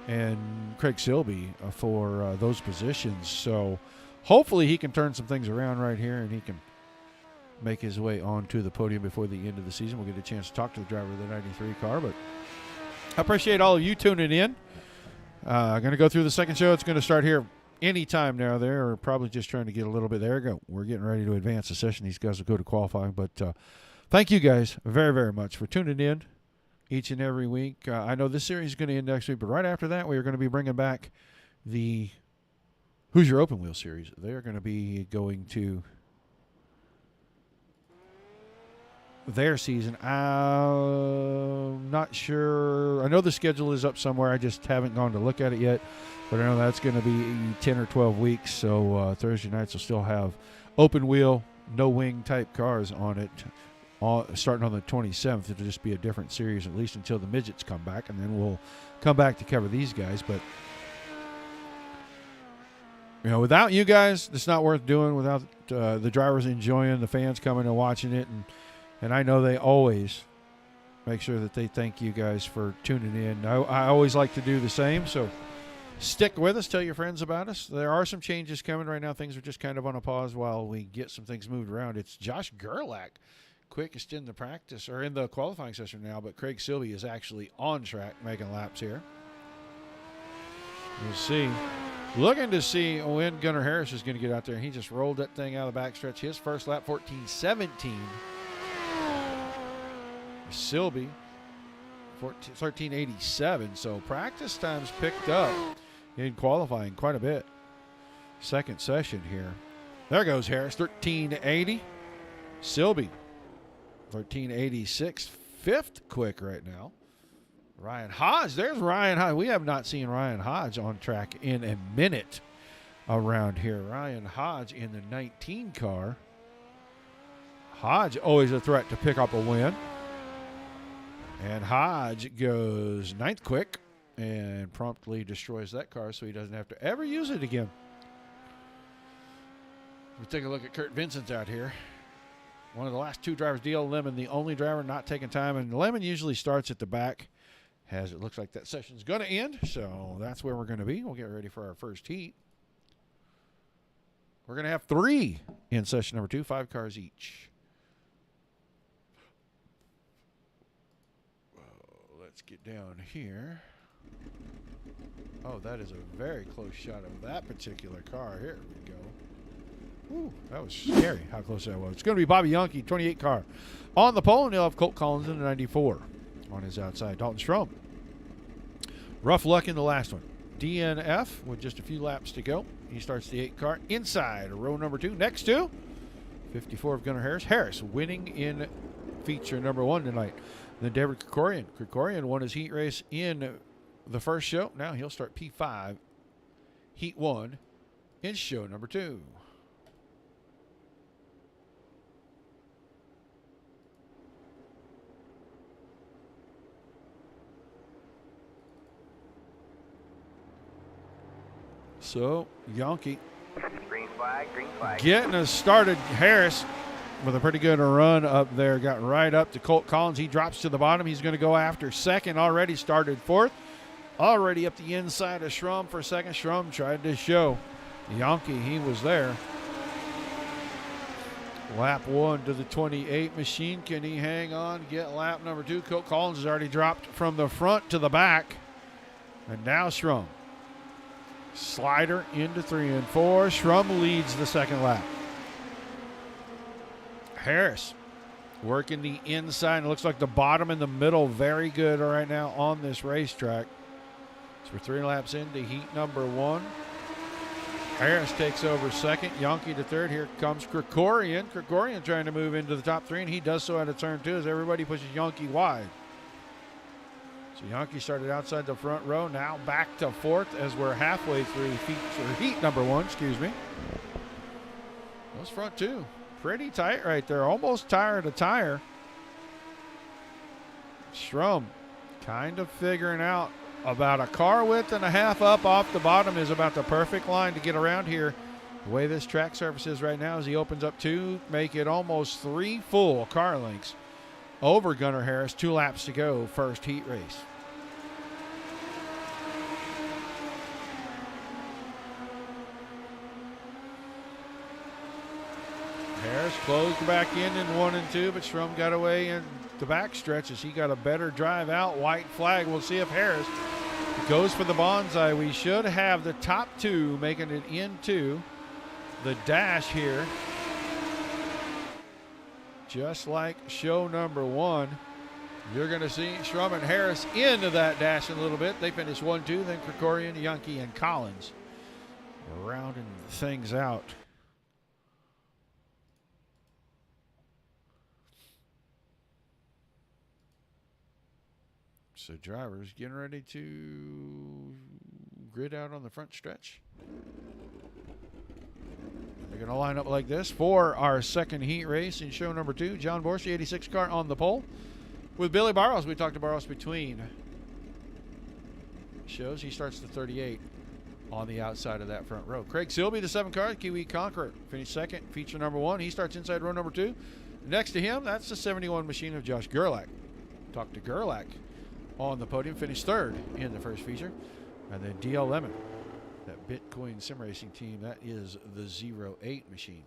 and Craig Silby for those positions. So hopefully he can turn some things around right here, and he can make his way onto the podium before the end of the season. We'll get a chance to talk to the driver of the 93 car. But I appreciate all of you tuning in. I'm going to go through the second show. It's going to start here anytime now. They're probably just trying to get a little bit. There we go. We're getting ready to advance the session. These guys will go to qualifying. But thank you guys very, very much for tuning in each and every week. I know this series is going to end next week, but right after that, we are going to be bringing back the Who's Your Open Wheel series. They're going to be going to their season. I'm not sure. I know the schedule is up somewhere. I just haven't gone to look at it yet. But I know that's going to be 10 or 12 weeks. So Thursday nights will still have open wheel, no wing type cars on it. Starting on the 27th. It'll just be a different series, at least until the midgets come back. And then we'll come back to cover these guys. But, you know, without you guys, it's not worth doing. Without the drivers enjoying, the fans coming and watching it. And I know they always make sure that they thank you guys for tuning in. I always like to do the same, so stick with us. Tell your friends about us. There are some changes coming right now. Things are just kind of on a pause while we get some things moved around. It's Josh Gerlach, quickest in the practice, or in the qualifying session now, but Craig Silvey is actually on track making laps here. We'll see. Looking to see when Gunnar Harris is going to get out there. He just rolled that thing out of the backstretch. His first lap, 14:17. Silby, 13:87. So practice times picked up in qualifying quite a bit. Second session here. There goes Harris, 13:80. Silby, 13:86. Fifth quick right now. Ryan Hodge, there's Ryan Hodge. We have not seen Ryan Hodge on track in a minute around here. Ryan Hodge in the 19 car. Hodge always a threat to pick up a win. And Hodge goes ninth quick and promptly destroys that car so he doesn't have to ever use it again. We take a look at Kurt Vincent's out here. One of the last two drivers, D.L. Lemon, the only driver not taking time. And Lemon usually starts at the back as it looks like that session's going to end. So that's where we're going to be. We'll get ready for our first heat. We're going to have 3 in session number 2, 5 cars each. Let's get down here. Oh, that is a very close shot of that particular car. Here we go. Ooh, that was scary how close that was. It's going to be Bobby Yonke, 28 car. On the pole, and he'll have Colt Collins in the 94 on his outside. Dalton Strom. Rough luck in the last one. DNF with just a few laps to go. He starts the 8 car inside row number 2. Next to 54 of Gunnar Harris. Harris winning in feature number 1 tonight. Then David Krikorian. Krikorian won his heat race in the first show. Now he'll start P5, heat 1 in show number 2. So Yonke Green flag, green flag. getting us started. Harris with a pretty good run up there. Got right up to Colt Collins. He drops to the bottom. He's going to go after second. Already started 4th. Already up the inside of Schrum for second. Schrum tried to show Yonke he was there. Lap 1 to the 28 machine. Can he hang on? Get lap number 2. Colt Collins has already dropped from the front to the back. And now Schrum. Slider into 3 and 4. Schrum leads the second lap. Harris working the inside. It looks like the bottom and the middle very good right now on this racetrack. So we're 3 laps into heat number 1. Harris takes over second. Yonke to third. Here comes Krikorian. Krikorian trying to move into the top 3, and he does so out of turn 2 as everybody pushes Yonke wide. So Yonke started outside the front row. Now back to 4th as we're halfway through heat number 1. Excuse me. Those front 2. Pretty tight right there. Almost tire to tire. Schrum kind of figuring out about a car width and a half up off the bottom is about the perfect line to get around here. The way this track surface is right now is he opens up 2, make it almost 3 full car lengths over Gunnar Harris. 2 laps to go, first heat race. Harris closed back in 1 and 2, but Strum got away in the back stretch as he got a better drive out. White flag. We'll see if Harris goes for the bonsai. We should have the top 2 making it into the dash here. Just like show number 1. You're going to see Strum and Harris into that dash in a little bit. They finish 1-2, then Krikorian, Yankee, and Collins rounding things out. So drivers getting ready to grid out on the front stretch. They're going to line up like this for our second heat race in show number 2. John Borsch, the 86 car on the pole. With Billy Barros, we talked to Barros between shows. He starts the 38 on the outside of that front row. Craig Silby, the 7 car, Kiwi Conqueror, finished second, feature number 1. He starts inside row number 2. Next to him, that's the 71 machine of Josh Gerlach. Talked to Gerlach on the podium, finished third in the first feature. And then DL Lemon, that Bitcoin sim racing team, that is the 08 machine.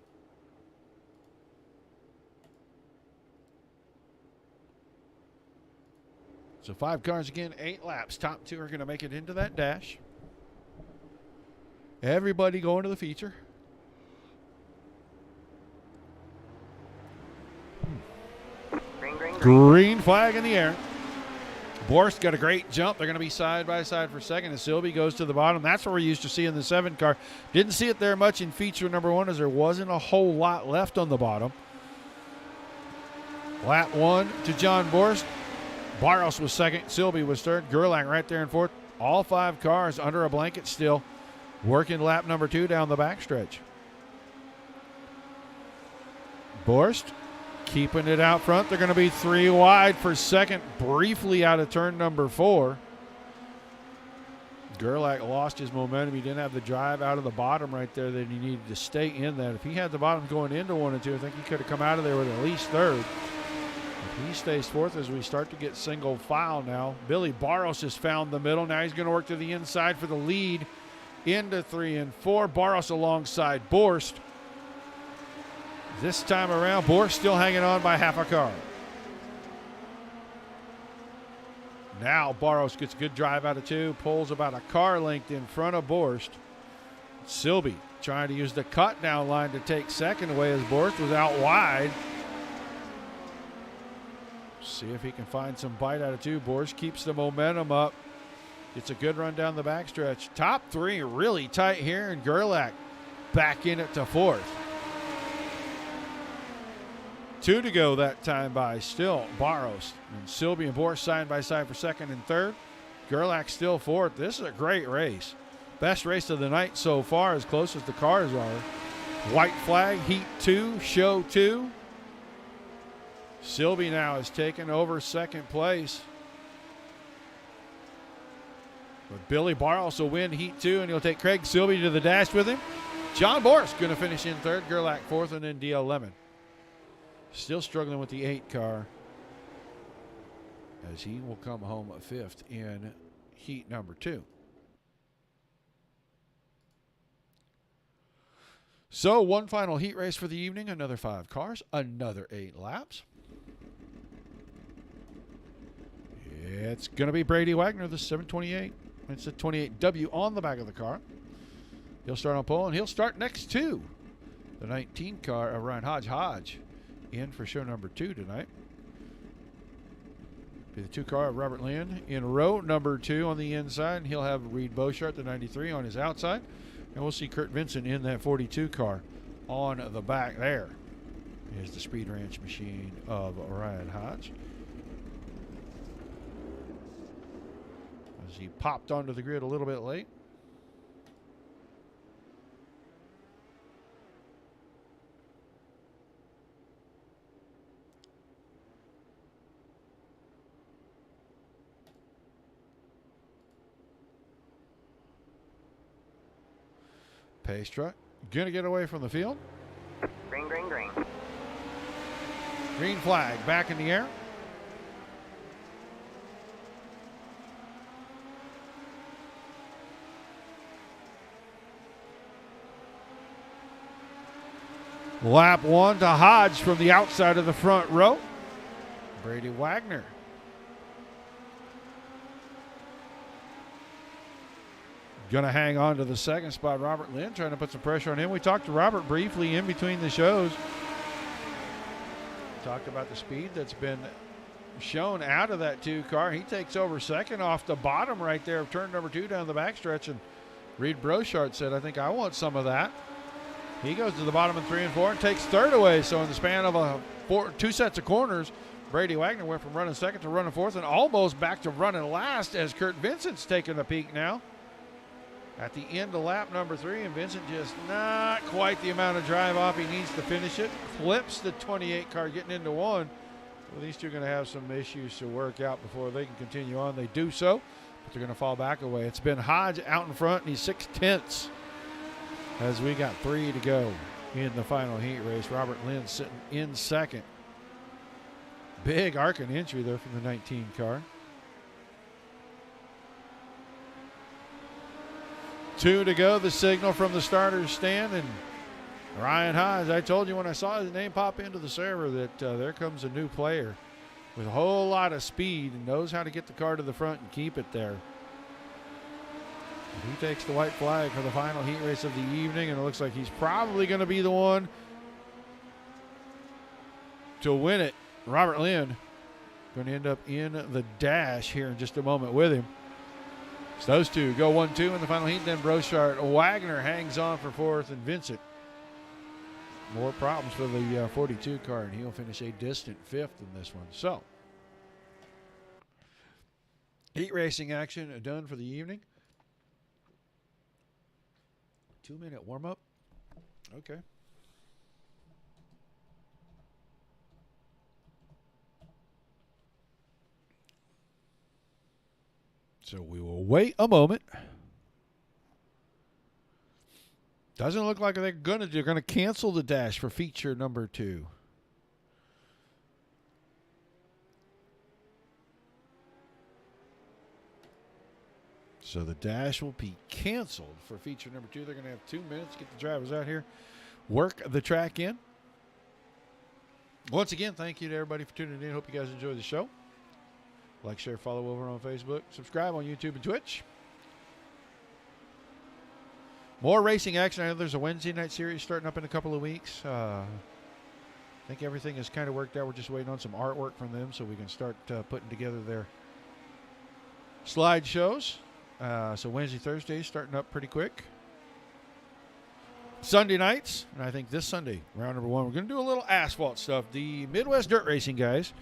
So 5 cars again, 8 laps. Top 2 are going to make it into that dash. Everybody going to the feature. Green flag in the air. Borst got a great jump. They're going to be side by side for second as Silby goes to the bottom. That's what we're used to seeing the 7 car. Didn't see it there much in feature number 1 as there wasn't a whole lot left on the bottom. Lap 1 to John Borst. Barros was second. Silby was third. Gerlach right there in fourth. All 5 cars under a blanket still. Working lap number 2 down the backstretch. Borst keeping it out front. They're going to be 3 wide for second, briefly out of turn number 4. Gerlach lost his momentum. He didn't have the drive out of the bottom right there that he needed to stay in that. If he had the bottom going into 1 and 2, I think he could have come out of there with at least third. If he stays fourth as we start to get single file now. Billy Barros has found the middle. Now he's going to work to the inside for the lead into 3 and 4. Barros alongside Borst. This time around, Borst still hanging on by half a car. Now Barros gets a good drive out of 2, pulls about a car length in front of Borst. Silby trying to use the cut down line to take second away as Borst was out wide. See if he can find some bite out of 2. Borst keeps the momentum up. Gets a good run down the backstretch. Top 3 really tight here, and Gerlach back in it to 4th. 2 to go that time by still Barros. And Silby and Borst side by side for second and third. Gerlach still 4th. This is a great race. Best race of the night so far, as close as the cars are. White flag, heat 2, show 2. Silby now has taken over second place. But Billy Barros will win heat 2, and he'll take Craig Silby to the dash with him. John Borst going to finish in third, Gerlach 4th, and then DL Lemon still struggling with the 8 car as he will come home 5th in heat number 2. So 1 final heat race for the evening, another 5 cars, another 8 laps. It's going to be Brady Wagner, the 728. It's a 28W on the back of the car. He'll start on pole, and he'll start next to the 19 car of Ryan Hodge in for show number 2 tonight. Be the 2 car of Robert Lynn in row number 2 on the inside, and he'll have Reed Beauchart, the 93, on his outside. And we'll see Kurt Vincent in that 42 car on the back there. Is the Speed Ranch machine of Ryan Hodge. As he popped onto the grid a little bit late. Pace truck gonna get away from the field. Green, green, green. Green flag back in the air. Lap 1 to Hodge from the outside of the front row. Brady Wagner. Going to hang on to the second spot. Robert Lynn trying to put some pressure on him. We talked to Robert briefly in between the shows. Talked about the speed that's been shown out of that 2 car. He takes over second off the bottom right there of turn number 2 down the backstretch. And Reed Brochart said, I think I want some of that. He goes to the bottom in 3 and 4 and takes third away. So in the span of 2 sets of corners, Brady Wagner went from running second to running fourth and almost back to running last as Kurt Vincent's taking the peak now. At the end of lap number 3, and Vincent just not quite the amount of drive off he needs to finish it. Clips the 28 car getting into 1. Well, these two are going to have some issues to work out before they can continue on. They do so, but they're going to fall back away. It's been Hodge out in front, and he's 6/10 as we got 3 to go in the final heat race. Robert Lynn sitting in second. Big arcing entry there from the 19 car. 2 to go, the signal from the starter's stand, and Ryan Hodge, I told you when I saw his name pop into the server that there comes a new player with a whole lot of speed and knows how to get the car to the front and keep it there. And he takes the white flag for the final heat race of the evening, and it looks like he's probably going to be the one to win it. Robert Lynn going to end up in the dash here in just a moment with him. So those two go 1-2 in the final heat. Then Brochart. Wagner hangs on for fourth, and Vincent. More problems for the 42 car, and he'll finish a distant fifth in this one. So, heat racing action done for the evening. 2-minute warm-up. Okay. So we will wait a moment. Doesn't look like they're going to cancel the dash for feature number 2. So the dash will be canceled for feature number 2. They're going to have 2 minutes to get the drivers out here, work the track in. Once again, thank you to everybody for tuning in. Hope you guys enjoy the show. Like, share, follow over on Facebook. Subscribe on YouTube and Twitch. More racing action. I know there's a Wednesday night series starting up in a couple of weeks. I think everything is kind of worked out. We're just waiting on some artwork from them so we can start putting together their slideshows. So Wednesday, Thursday starting up pretty quick. Sunday nights, and I think this Sunday, round number 1, we're going to do a little asphalt stuff. The Midwest Dirt Racing guys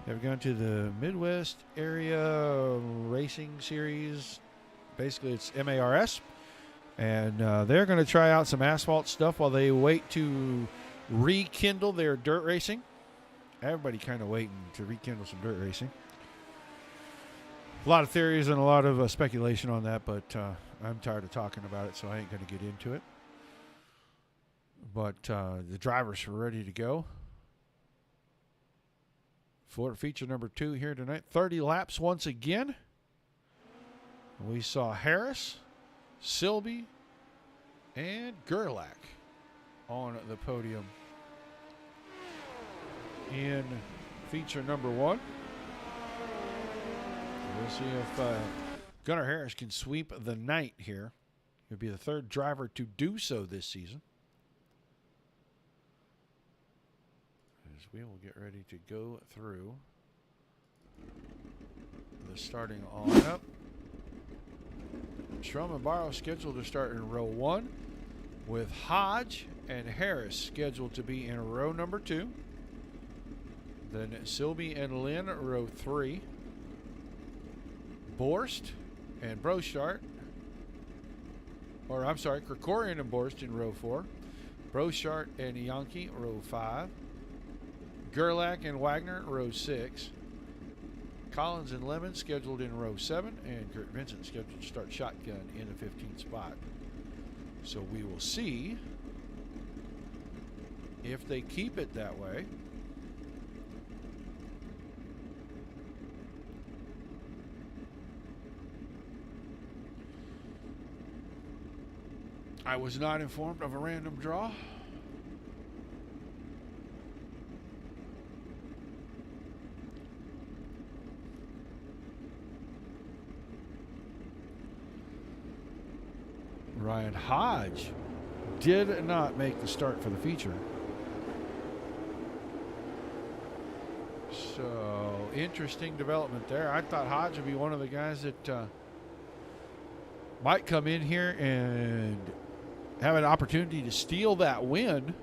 have gone to the Midwest Area Racing Series. Basically, it's MARS. And they're going to try out some asphalt stuff while they wait to rekindle their dirt racing. Everybody kind of waiting to rekindle some dirt racing. A lot of theories and a lot of speculation on that, but I'm tired of talking about it, so I ain't going to get into it. But the drivers are ready to go for feature number 2 here tonight. 30 laps once again. We saw Harris, Silby, and Gerlach on the podium in feature number 1. We'll see if Gunnar Harris can sweep the night here. He'll be the 3rd driver to do so this season. As we will get ready to go through the starting lineup. Strum and Barrow scheduled to start in row 1, with Hodge and Harris scheduled to be in row number 2. Then Silby and Lynn, row 3. Borst and Brochart, or I'm sorry, Krikorian and Borst in row 4. Brochart and Yankee, row 5. Gerlach and Wagner, row 6. Collins and Lemon scheduled in row 7, and Kurt Vincent scheduled to start shotgun in the 15th spot. So we will see if they keep it that way. I was not informed of a random draw. Ryan Hodge did not make the start for the feature. So, interesting development there. I thought Hodge would be one of the guys that might come in here and have an opportunity to steal that win.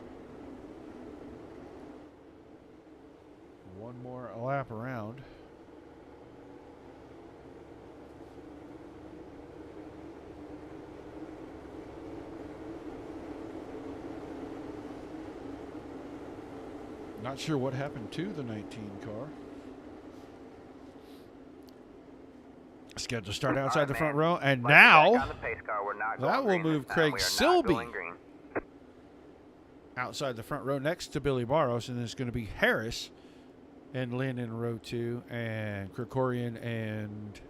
One more lap around. Not sure what happened to the 19 car. Scheduled to start outside the front row, and now that will move Craig Silby outside the front row next to Billy Barros, and it's going to be Harris and Lynn in row 2, and Krikorian and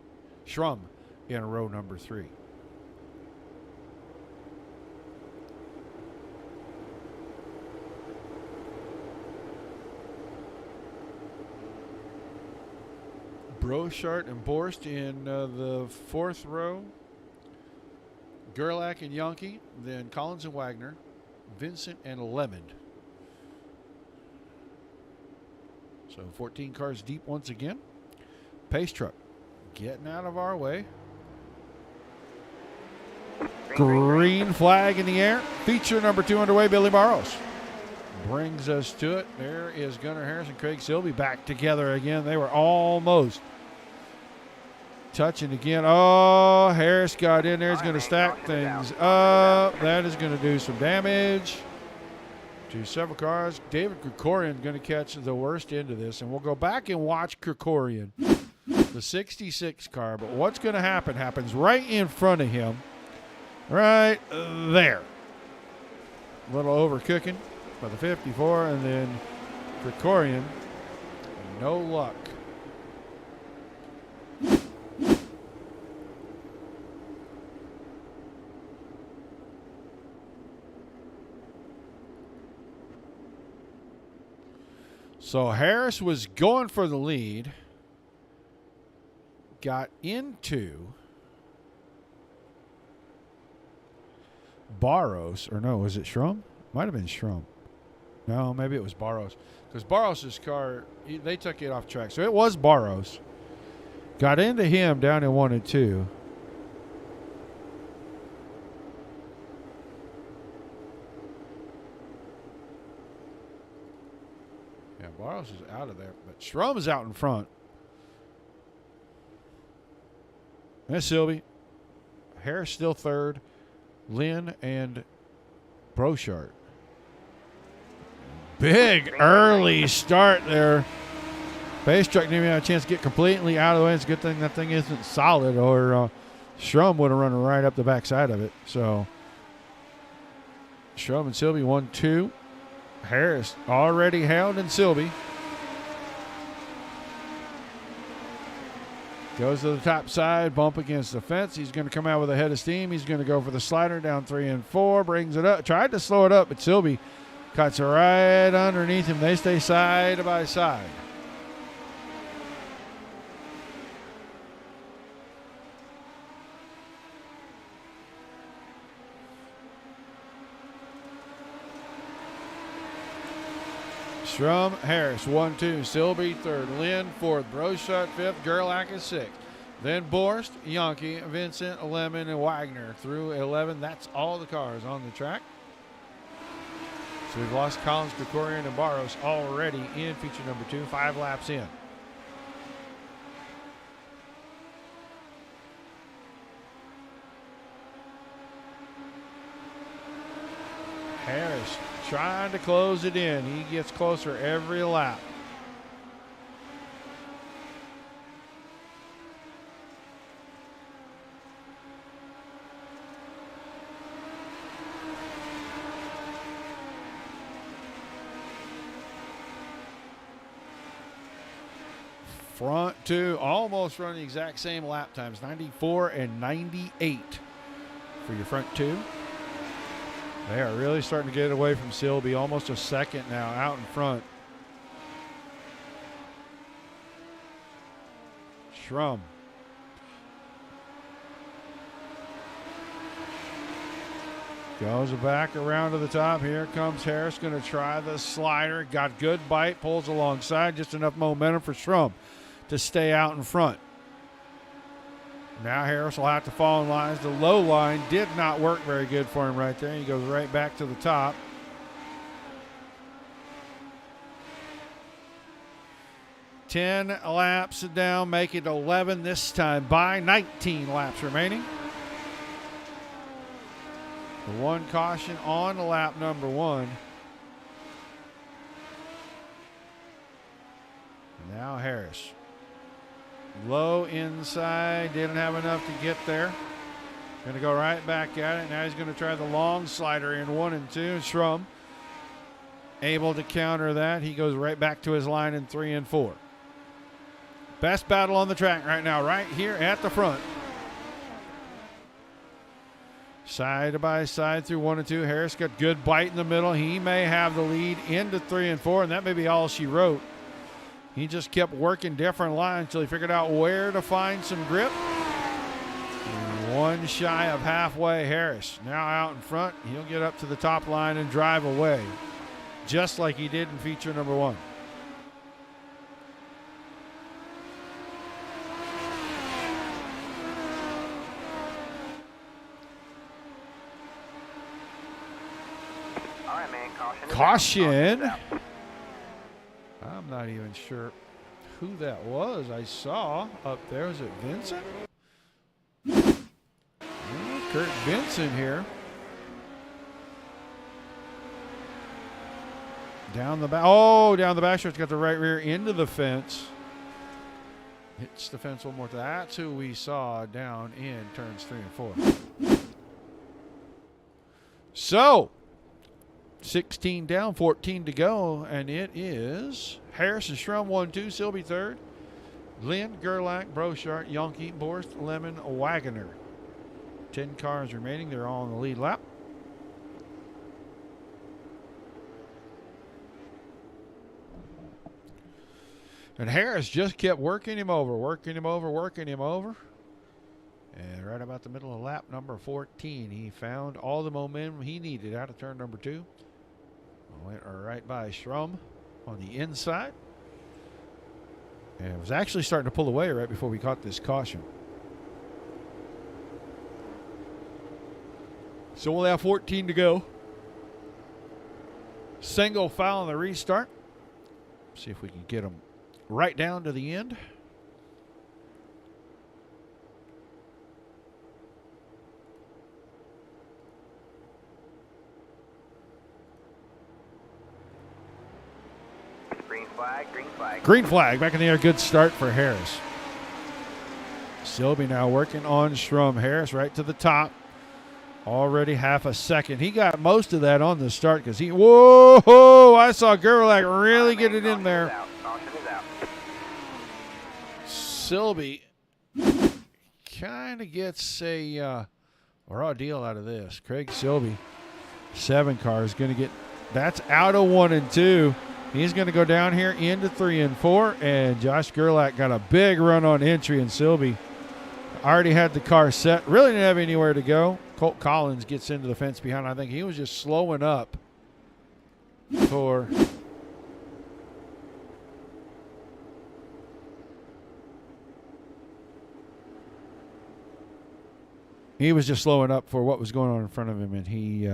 Schrum in row number 3. Brochart and Borst in the 4th row. Gerlach and Yonke. Then Collins and Wagner. Vincent and Lemon. So 14 cars deep once again. Pace truck getting out of our way. Green flag in the air. Feature number 2 underway. Billy Barros brings us to it. There is Gunnar Harris and Craig Silby back together again. They were almost touching again. Oh, Harris got in there. He's going to stack things up. That is going to do some damage to several cars. David Krikorian is going to catch the worst end of this, and we'll go back and watch Krikorian, the 66 car. But what's going to happen happens right in front of him, right there. A little overcooking by the 54, and then Krikorian, no luck. So Harris was going for the lead, got into Barros, or no, was it Schrum? Might have been Schrum. No, maybe it was Barros. Because Barros' car, they took it off track. So it was Barros. Got into him down in 1 and 2. Yeah, Barros is out of there. But Schrum is out in front. That's Silby. Harris still 3rd. Lynn and Brochart. Big early start there. Pace truck didn't even have a chance to get completely out of the way. It's a good thing that thing isn't solid, or Schrum would have run right up the backside of it. So Schrum and Silby 1-2. Harris already hounding Silby. Goes to the top side, bump against the fence. He's going to come out with a head of steam. He's going to go for the slider down 3 and 4, brings it up. Tried to slow it up, but Silby cuts it right underneath him. They stay side by side. Schrum, Harris, 1-2. Silby, 3rd. Lynn, 4th. Brochart, 5th. Gerlach is 6th. Then Borst, Yonke, Vincent, Lemon, and Wagner through 11. That's all the cars on the track. So we've lost Collins, Krikorian, and Barros already in feature number 2, 5 laps in. Harris trying to close it in. He gets closer every lap. Front 2 almost running the exact same lap times, 94 and 98 for your front 2. They are really starting to get away from Silby, almost a second now out in front. Schrum. Goes back around to the top. Here comes Harris. Going to try the slider. Got good bite. Pulls alongside. Just enough momentum for Schrum to stay out in front. Now Harris will have to fall in lines. The low line did not work very good for him right there. He goes right back to the top. Ten laps down, make it 11 this time by 19 laps remaining. The one caution on lap number 1. Now Harris. Low inside, didn't have enough to get there. Going to go right back at it. Now he's going to try the long slider in 1 and 2. Schrum able to counter that. He goes right back to his line in 3 and 4. Best battle on the track right now, right here at the front. Side by side through 1 and 2. Harris got good bite in the middle. He may have the lead into 3 and 4, and that may be all she wrote. He just kept working different lines until he figured out where to find some grip. And 1 shy of halfway, Harris now out in front. He'll get up to the top line and drive away, just like he did in feature number 1. All right, man. Caution. I'm not even sure who that was I saw up there. Was it Vincent? Kurt Vincent here. Down the back. Oh, down the back stretch. Got the right rear into the fence. Hits the fence one more time. That's who we saw down in turns 3 and 4. So, 16 down, 14 to go, and it is Harris and Schrum 1-2, Silby 3rd, Lynn, Gerlach, Brochart, Yonke, Borst, Lemon, Wagoner. 10 cars remaining. They're all on the lead lap. And Harris just kept working him over. And right about the middle of lap number 14, he found all the momentum he needed out of turn number 2. Went right by Schrum on the inside. And was actually starting to pull away right before we caught this caution. So we'll have 14 to go. Single foul on the restart. See if we can get them right down to the end. Green flag, green flag. Green flag back in the air. Good start for Harris. Silby now working on Schrum. Harris right to the top. Already half a second. He got most of that on the start because he, whoa, I saw Gerlach really get it in there. Silby kind of gets a raw deal out of this. Craig Silby, 7 cars, going to get, that's out of 1 and 2. He's going to go down here into 3 and 4, and Josh Gerlach got a big run on entry, and Silby already had the car set. Really didn't have anywhere to go. Colt Collins gets into the fence behind. I think he was just slowing up for what was going on in front of him, and he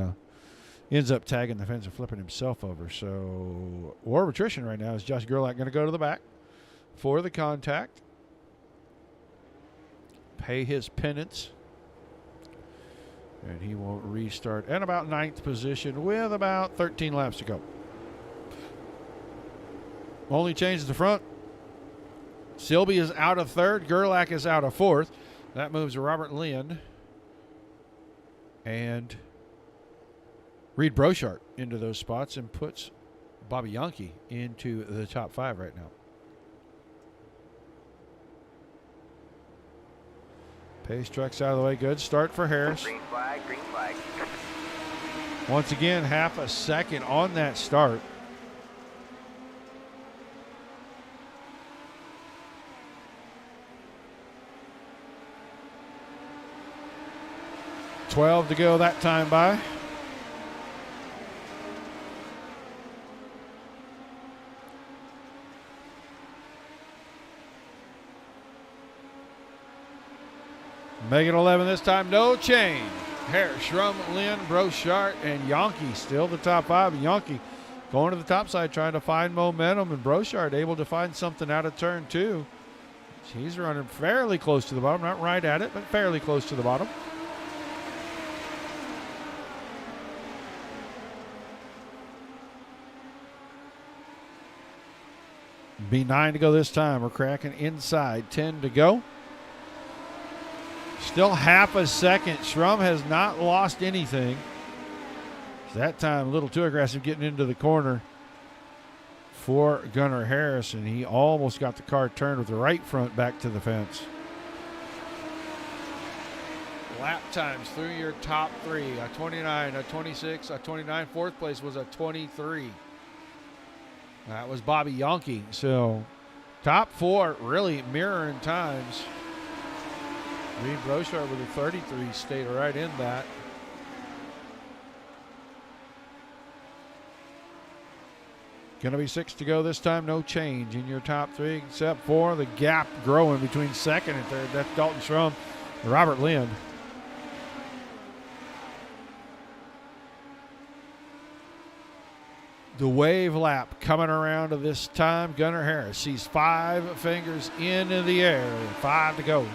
ends up tagging the fence and flipping himself over. So war of attrition right now is Josh Gerlach going to go to the back for the contact, pay his penance, and he won't restart at about 9th position with about 13 laps to go. Only change at the front. Silby is out of 3rd. Gerlach is out of 4th. That moves Robert Lynn and Reed Brochart into those spots and puts Bobby Yonke into the top 5 right now. Pace truck's out of the way. Good start for Harris. Green flag, green flag. Once again, half a second on that start. $12 to go that time by. Make it 11 this time, no change. Harris, Schrum, Lynn, Brochart, and Yonke still the top 5. Yonke going to the top side trying to find momentum, and Brochart able to find something out of turn 2. He's running fairly close to the bottom, not right at it, but fairly close to the bottom. B9 to go this time. We're cracking inside. 10 to go. Still half a second. Schrum has not lost anything. That time a little too aggressive getting into the corner for Gunnar Harris, and he almost got the car turned with the right front back to the fence. Lap times through your top 3. A 29, a 26, a 29. Fourth place was a 23. That was Bobby Yonke. So top 4 really mirroring times. Reed Brochard with a 33 stayed right in that. Going to be 6 to go this time. No change in your top 3 except for the gap growing between second and third. That's Dalton Schrum and Robert Lind. The wave lap coming around to this time. Gunnar Harris sees 5 fingers in the air. 5 to go.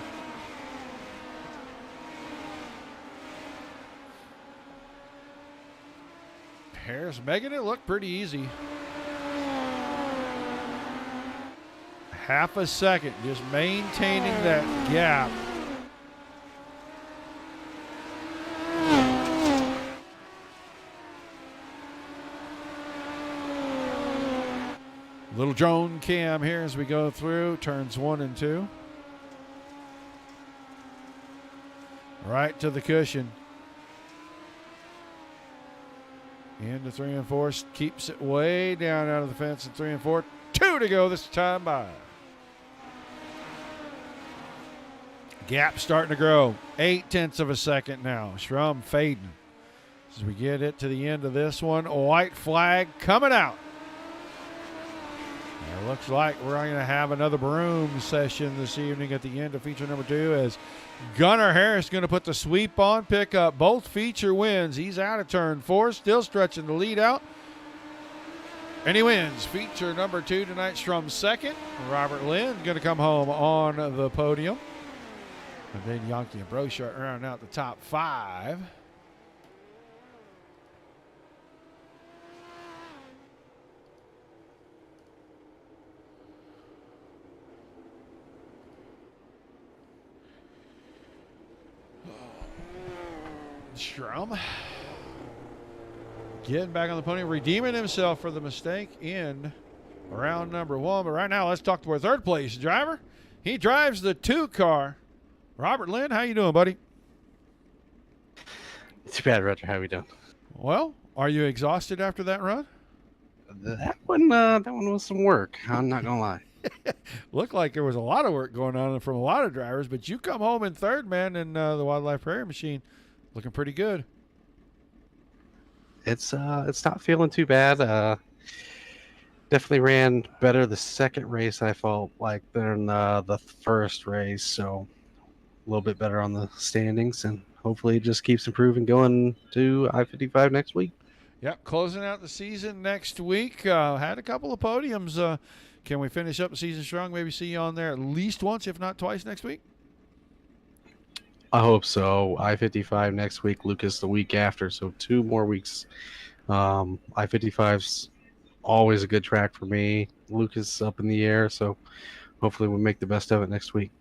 Harris making it look pretty easy. Half a second, just maintaining that gap. Little drone cam here as we go through turns 1 and 2. Right to the cushion. Into 3 and 4, keeps it way down out of the fence in 3 and 4. 2 to go this time by. Gap starting to grow. 0.8 of a second now. Schrum fading. As we get it to the end of this one, a white flag coming out. It looks like we're going to have another broom session this evening at the end of feature number 2 as Gunnar Harris going to put the sweep on, pick up both feature wins. He's out of turn 4, still stretching the lead out. And he wins feature number 2 tonight. Schrum second. Robert Lind going to come home on the podium. And then Yonke and Brochart rounding out the top 5. Schrum getting back on the podium, redeeming himself for the mistake in round number 1. But right now, let's talk to our third place driver. He drives the 2 car. Robert Lind, how you doing, buddy? Too bad, Roger. How we doing? Well, are you exhausted after that run? That one was some work. I'm not gonna lie. Looked like there was a lot of work going on from a lot of drivers, but you come home in third, man, in the Wildlife Prairie Machine. Looking pretty good. It's not feeling too bad. Definitely ran better the second race, I felt like, than the first race. So a little bit better on the standings, and hopefully it just keeps improving going to I-55 next week. Yep, closing out the season next week. Had a couple of podiums. Can we finish up the season strong? Maybe see you on there at least once, if not twice, next week? I hope so. I-55 next week, Lucas the week after, so 2 more weeks. I-55's always a good track for me. Lucas up in the air, so hopefully we'll make the best of it next week.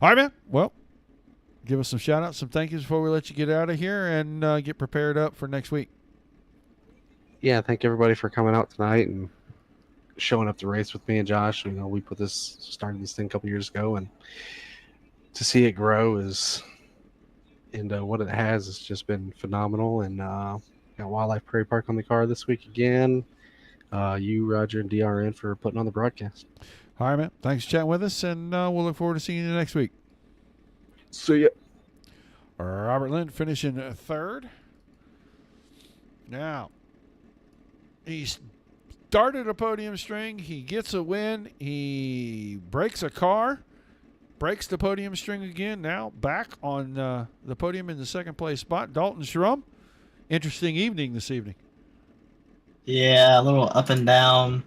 All right, man. Well, give us some shout-outs, some thank yous before we let you get out of here and get prepared up for next week. Yeah, thank everybody for coming out tonight and showing up to race with me and Josh. You know, we started this thing a couple years ago, and to see it grow what it has just been phenomenal. And got Wildlife Prairie Park on the car this week again. You, Roger, and DRN for putting on the broadcast. All right, man. Thanks for chatting with us, and we'll look forward to seeing you next week. See ya. Robert Lind finishing third. Now, he started a podium string. He gets a win. He breaks a car. breaks the podium string again. Now back on the podium in the second place spot. Dalton Schrum. Interesting evening this evening. Yeah, a little up and down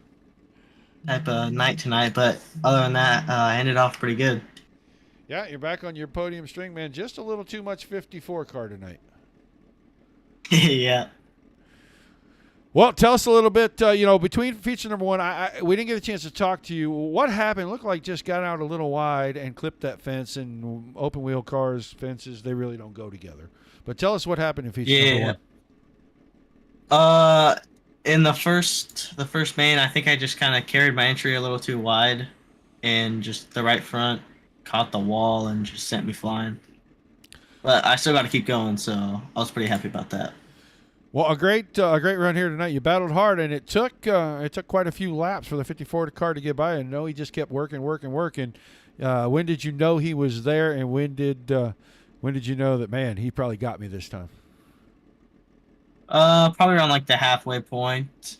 type of night tonight, but other than that, I ended off pretty good. Yeah, you're back on your podium string, man. Just a little too much 54 car tonight. Yeah. Well, tell us a little bit, between feature number one, we didn't get a chance to talk to you. What happened? It looked like just got out a little wide and clipped that fence, and open wheel cars, fences, they really don't go together. But tell us what happened in feature number one. In the first main, I think I just kind of carried my entry a little too wide, and just the right front caught the wall and just sent me flying. But I still got to keep going, so I was pretty happy about that. Well, a great run here tonight. You battled hard, and it took quite a few laps for the 54 car to get by. And he just kept working. When did you know he was there, and when did you know that, man, he probably got me this time? Probably around like the halfway point.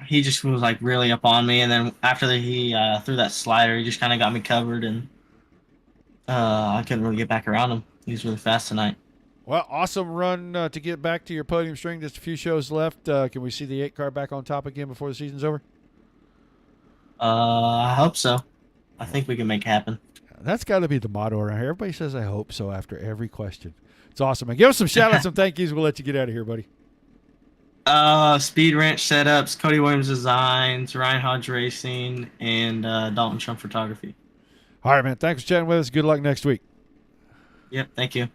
He just was like really up on me, and then after he threw that slider, he just kind of got me covered, and I couldn't really get back around him. He was really fast tonight. Well, awesome run to get back to your podium string. Just a few shows left. Can we see the 8 car back on top again before the season's over? I hope so. I think we can make it happen. That's got to be the motto around here. Everybody says I hope so after every question. It's awesome, man. Give us some shout-outs and thank yous. We'll let you get out of here, buddy. Speed Ranch Setups, Cody Williams Designs, Ryan Hodge Racing, and Dalton Trump Photography. All right, man. Thanks for chatting with us. Good luck next week. Yep, thank you.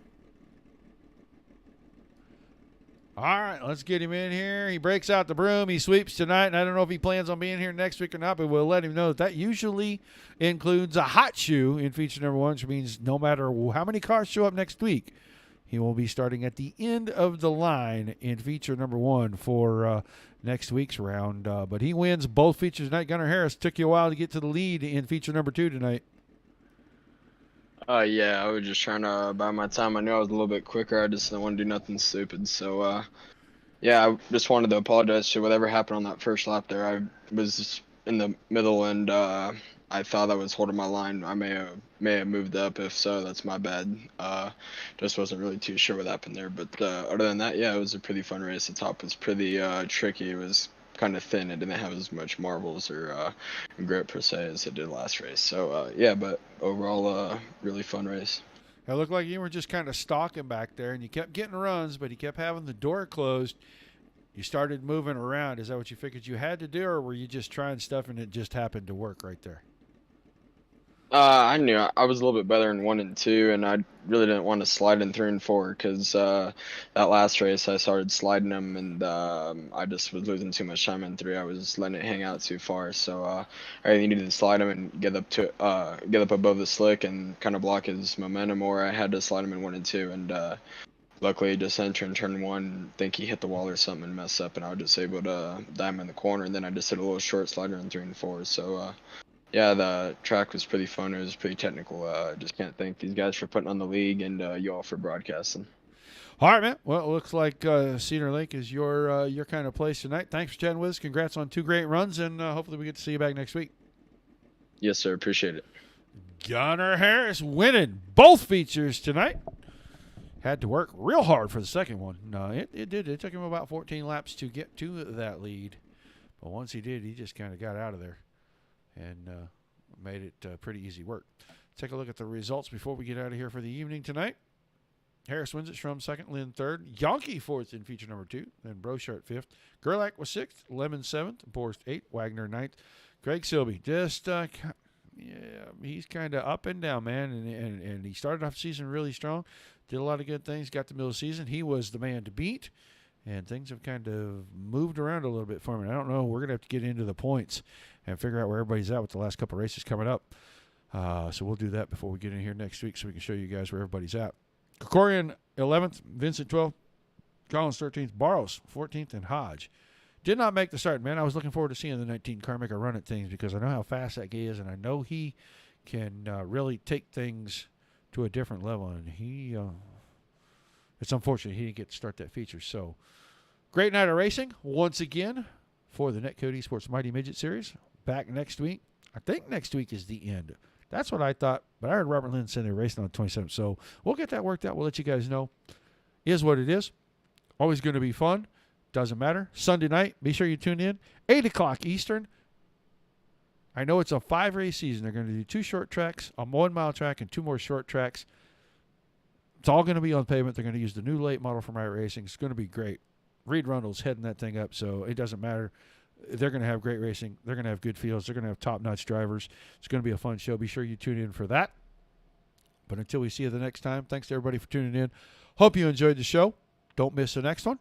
All right, let's get him in here. He breaks out the broom. He sweeps tonight, and I don't know if he plans on being here next week or not, but we'll let him know that usually includes a hot shoe in feature number one, which means no matter how many cars show up next week, he will be starting at the end of the line in feature number one for next week's round. But he wins both features tonight. Gunnar Harris, took you a while to get to the lead in feature number two tonight. Yeah, I was just trying to buy my time. I knew I was a little bit quicker. I just didn't want to do nothing stupid. So, yeah, I just wanted to apologize for whatever happened on that first lap there. I was in the middle, and I thought I was holding my line. I may have moved up. If so, that's my bad. Just wasn't really too sure what happened there. But other than that, yeah, it was a pretty fun race. The top was pretty tricky. It was kind of thin. It didn't have as much marbles or grip per se as it did last race. So yeah, but overall, really fun race. It looked like you were just kind of stalking back there, and you kept getting runs, but you kept having the door closed. You started moving around. Is that what you figured you had to do, or were you just trying stuff and it just happened to work right there? I knew I was a little bit better in 1 and 2, and I really didn't want to slide in 3 and 4 because that last race I started sliding them, and I just was losing too much time in 3. I was letting it hang out too far, so I needed to slide him and get up above the slick and kind of block his momentum, or I had to slide him in 1 and 2, and luckily just entering turn 1, think he hit the wall or something and mess up, and I was just able to dime in the corner, and then I just hit a little short slider in 3 and 4, so yeah, the track was pretty fun. It was pretty technical. Just can't thank these guys for putting on the league and you all for broadcasting. All right, man. Well, it looks like Cedar Lake is your kind of place tonight. Thanks for chatting with us. Congrats on 2 great runs, and hopefully we get to see you back next week. Yes, sir. Appreciate it. Gunnar Harris winning both features tonight. Had to work real hard for the second one. No, it did. It took him about 14 laps to get to that lead. But once he did, he just kind of got out of there and made it pretty easy work. Take a look at the results before we get out of here for the evening tonight. Harris wins it. Schrum second, Lynn third, Yonke fourth in feature number 2, then Brochart fifth. Gerlach was 6th, Lemon 7th, Borst 8th, Wagner 9th. Greg Silby just, he's kind of up and down, man, and he started off the season really strong, did a lot of good things, got the middle of the season. He was the man to beat, and things have kind of moved around a little bit for him. I don't know. We're going to have to get into the points and figure out where everybody's at with the last couple of races coming up. So we'll do that before we get in here next week so we can show you guys where everybody's at. Krikorian 11th, Vincent 12th, Collins 13th, Barros 14th, and Hodge. Did not make the start, man. I was looking forward to seeing the 19 car make a run at things because I know how fast that guy is, and I know he can really take things to a different level. And it's unfortunate he didn't get to start that feature. So great night of racing once again for the Netcode ESports Mighty Midget Series. Back next week. I think next week is the end. That's what I thought, but I heard Robert Lynn saying they're racing on the 27th. So we'll get that worked out. We'll let you guys know. Is what it is. Always going to be fun. Doesn't matter. Sunday night, be sure you tune in. 8 o'clock Eastern. I know it's a 5-race season. They're going to do 2 short tracks, a 1-mile track, and 2 more short tracks. It's all going to be on pavement. They're going to use the new late model from iRacing. It's going to be great. Reed Rundle's heading that thing up, so it doesn't matter. They're going to have great racing. They're going to have good fields. They're going to have top-notch drivers. It's going to be a fun show. Be sure you tune in for that. But until we see you the next time, thanks to everybody for tuning in. Hope you enjoyed the show. Don't miss the next one.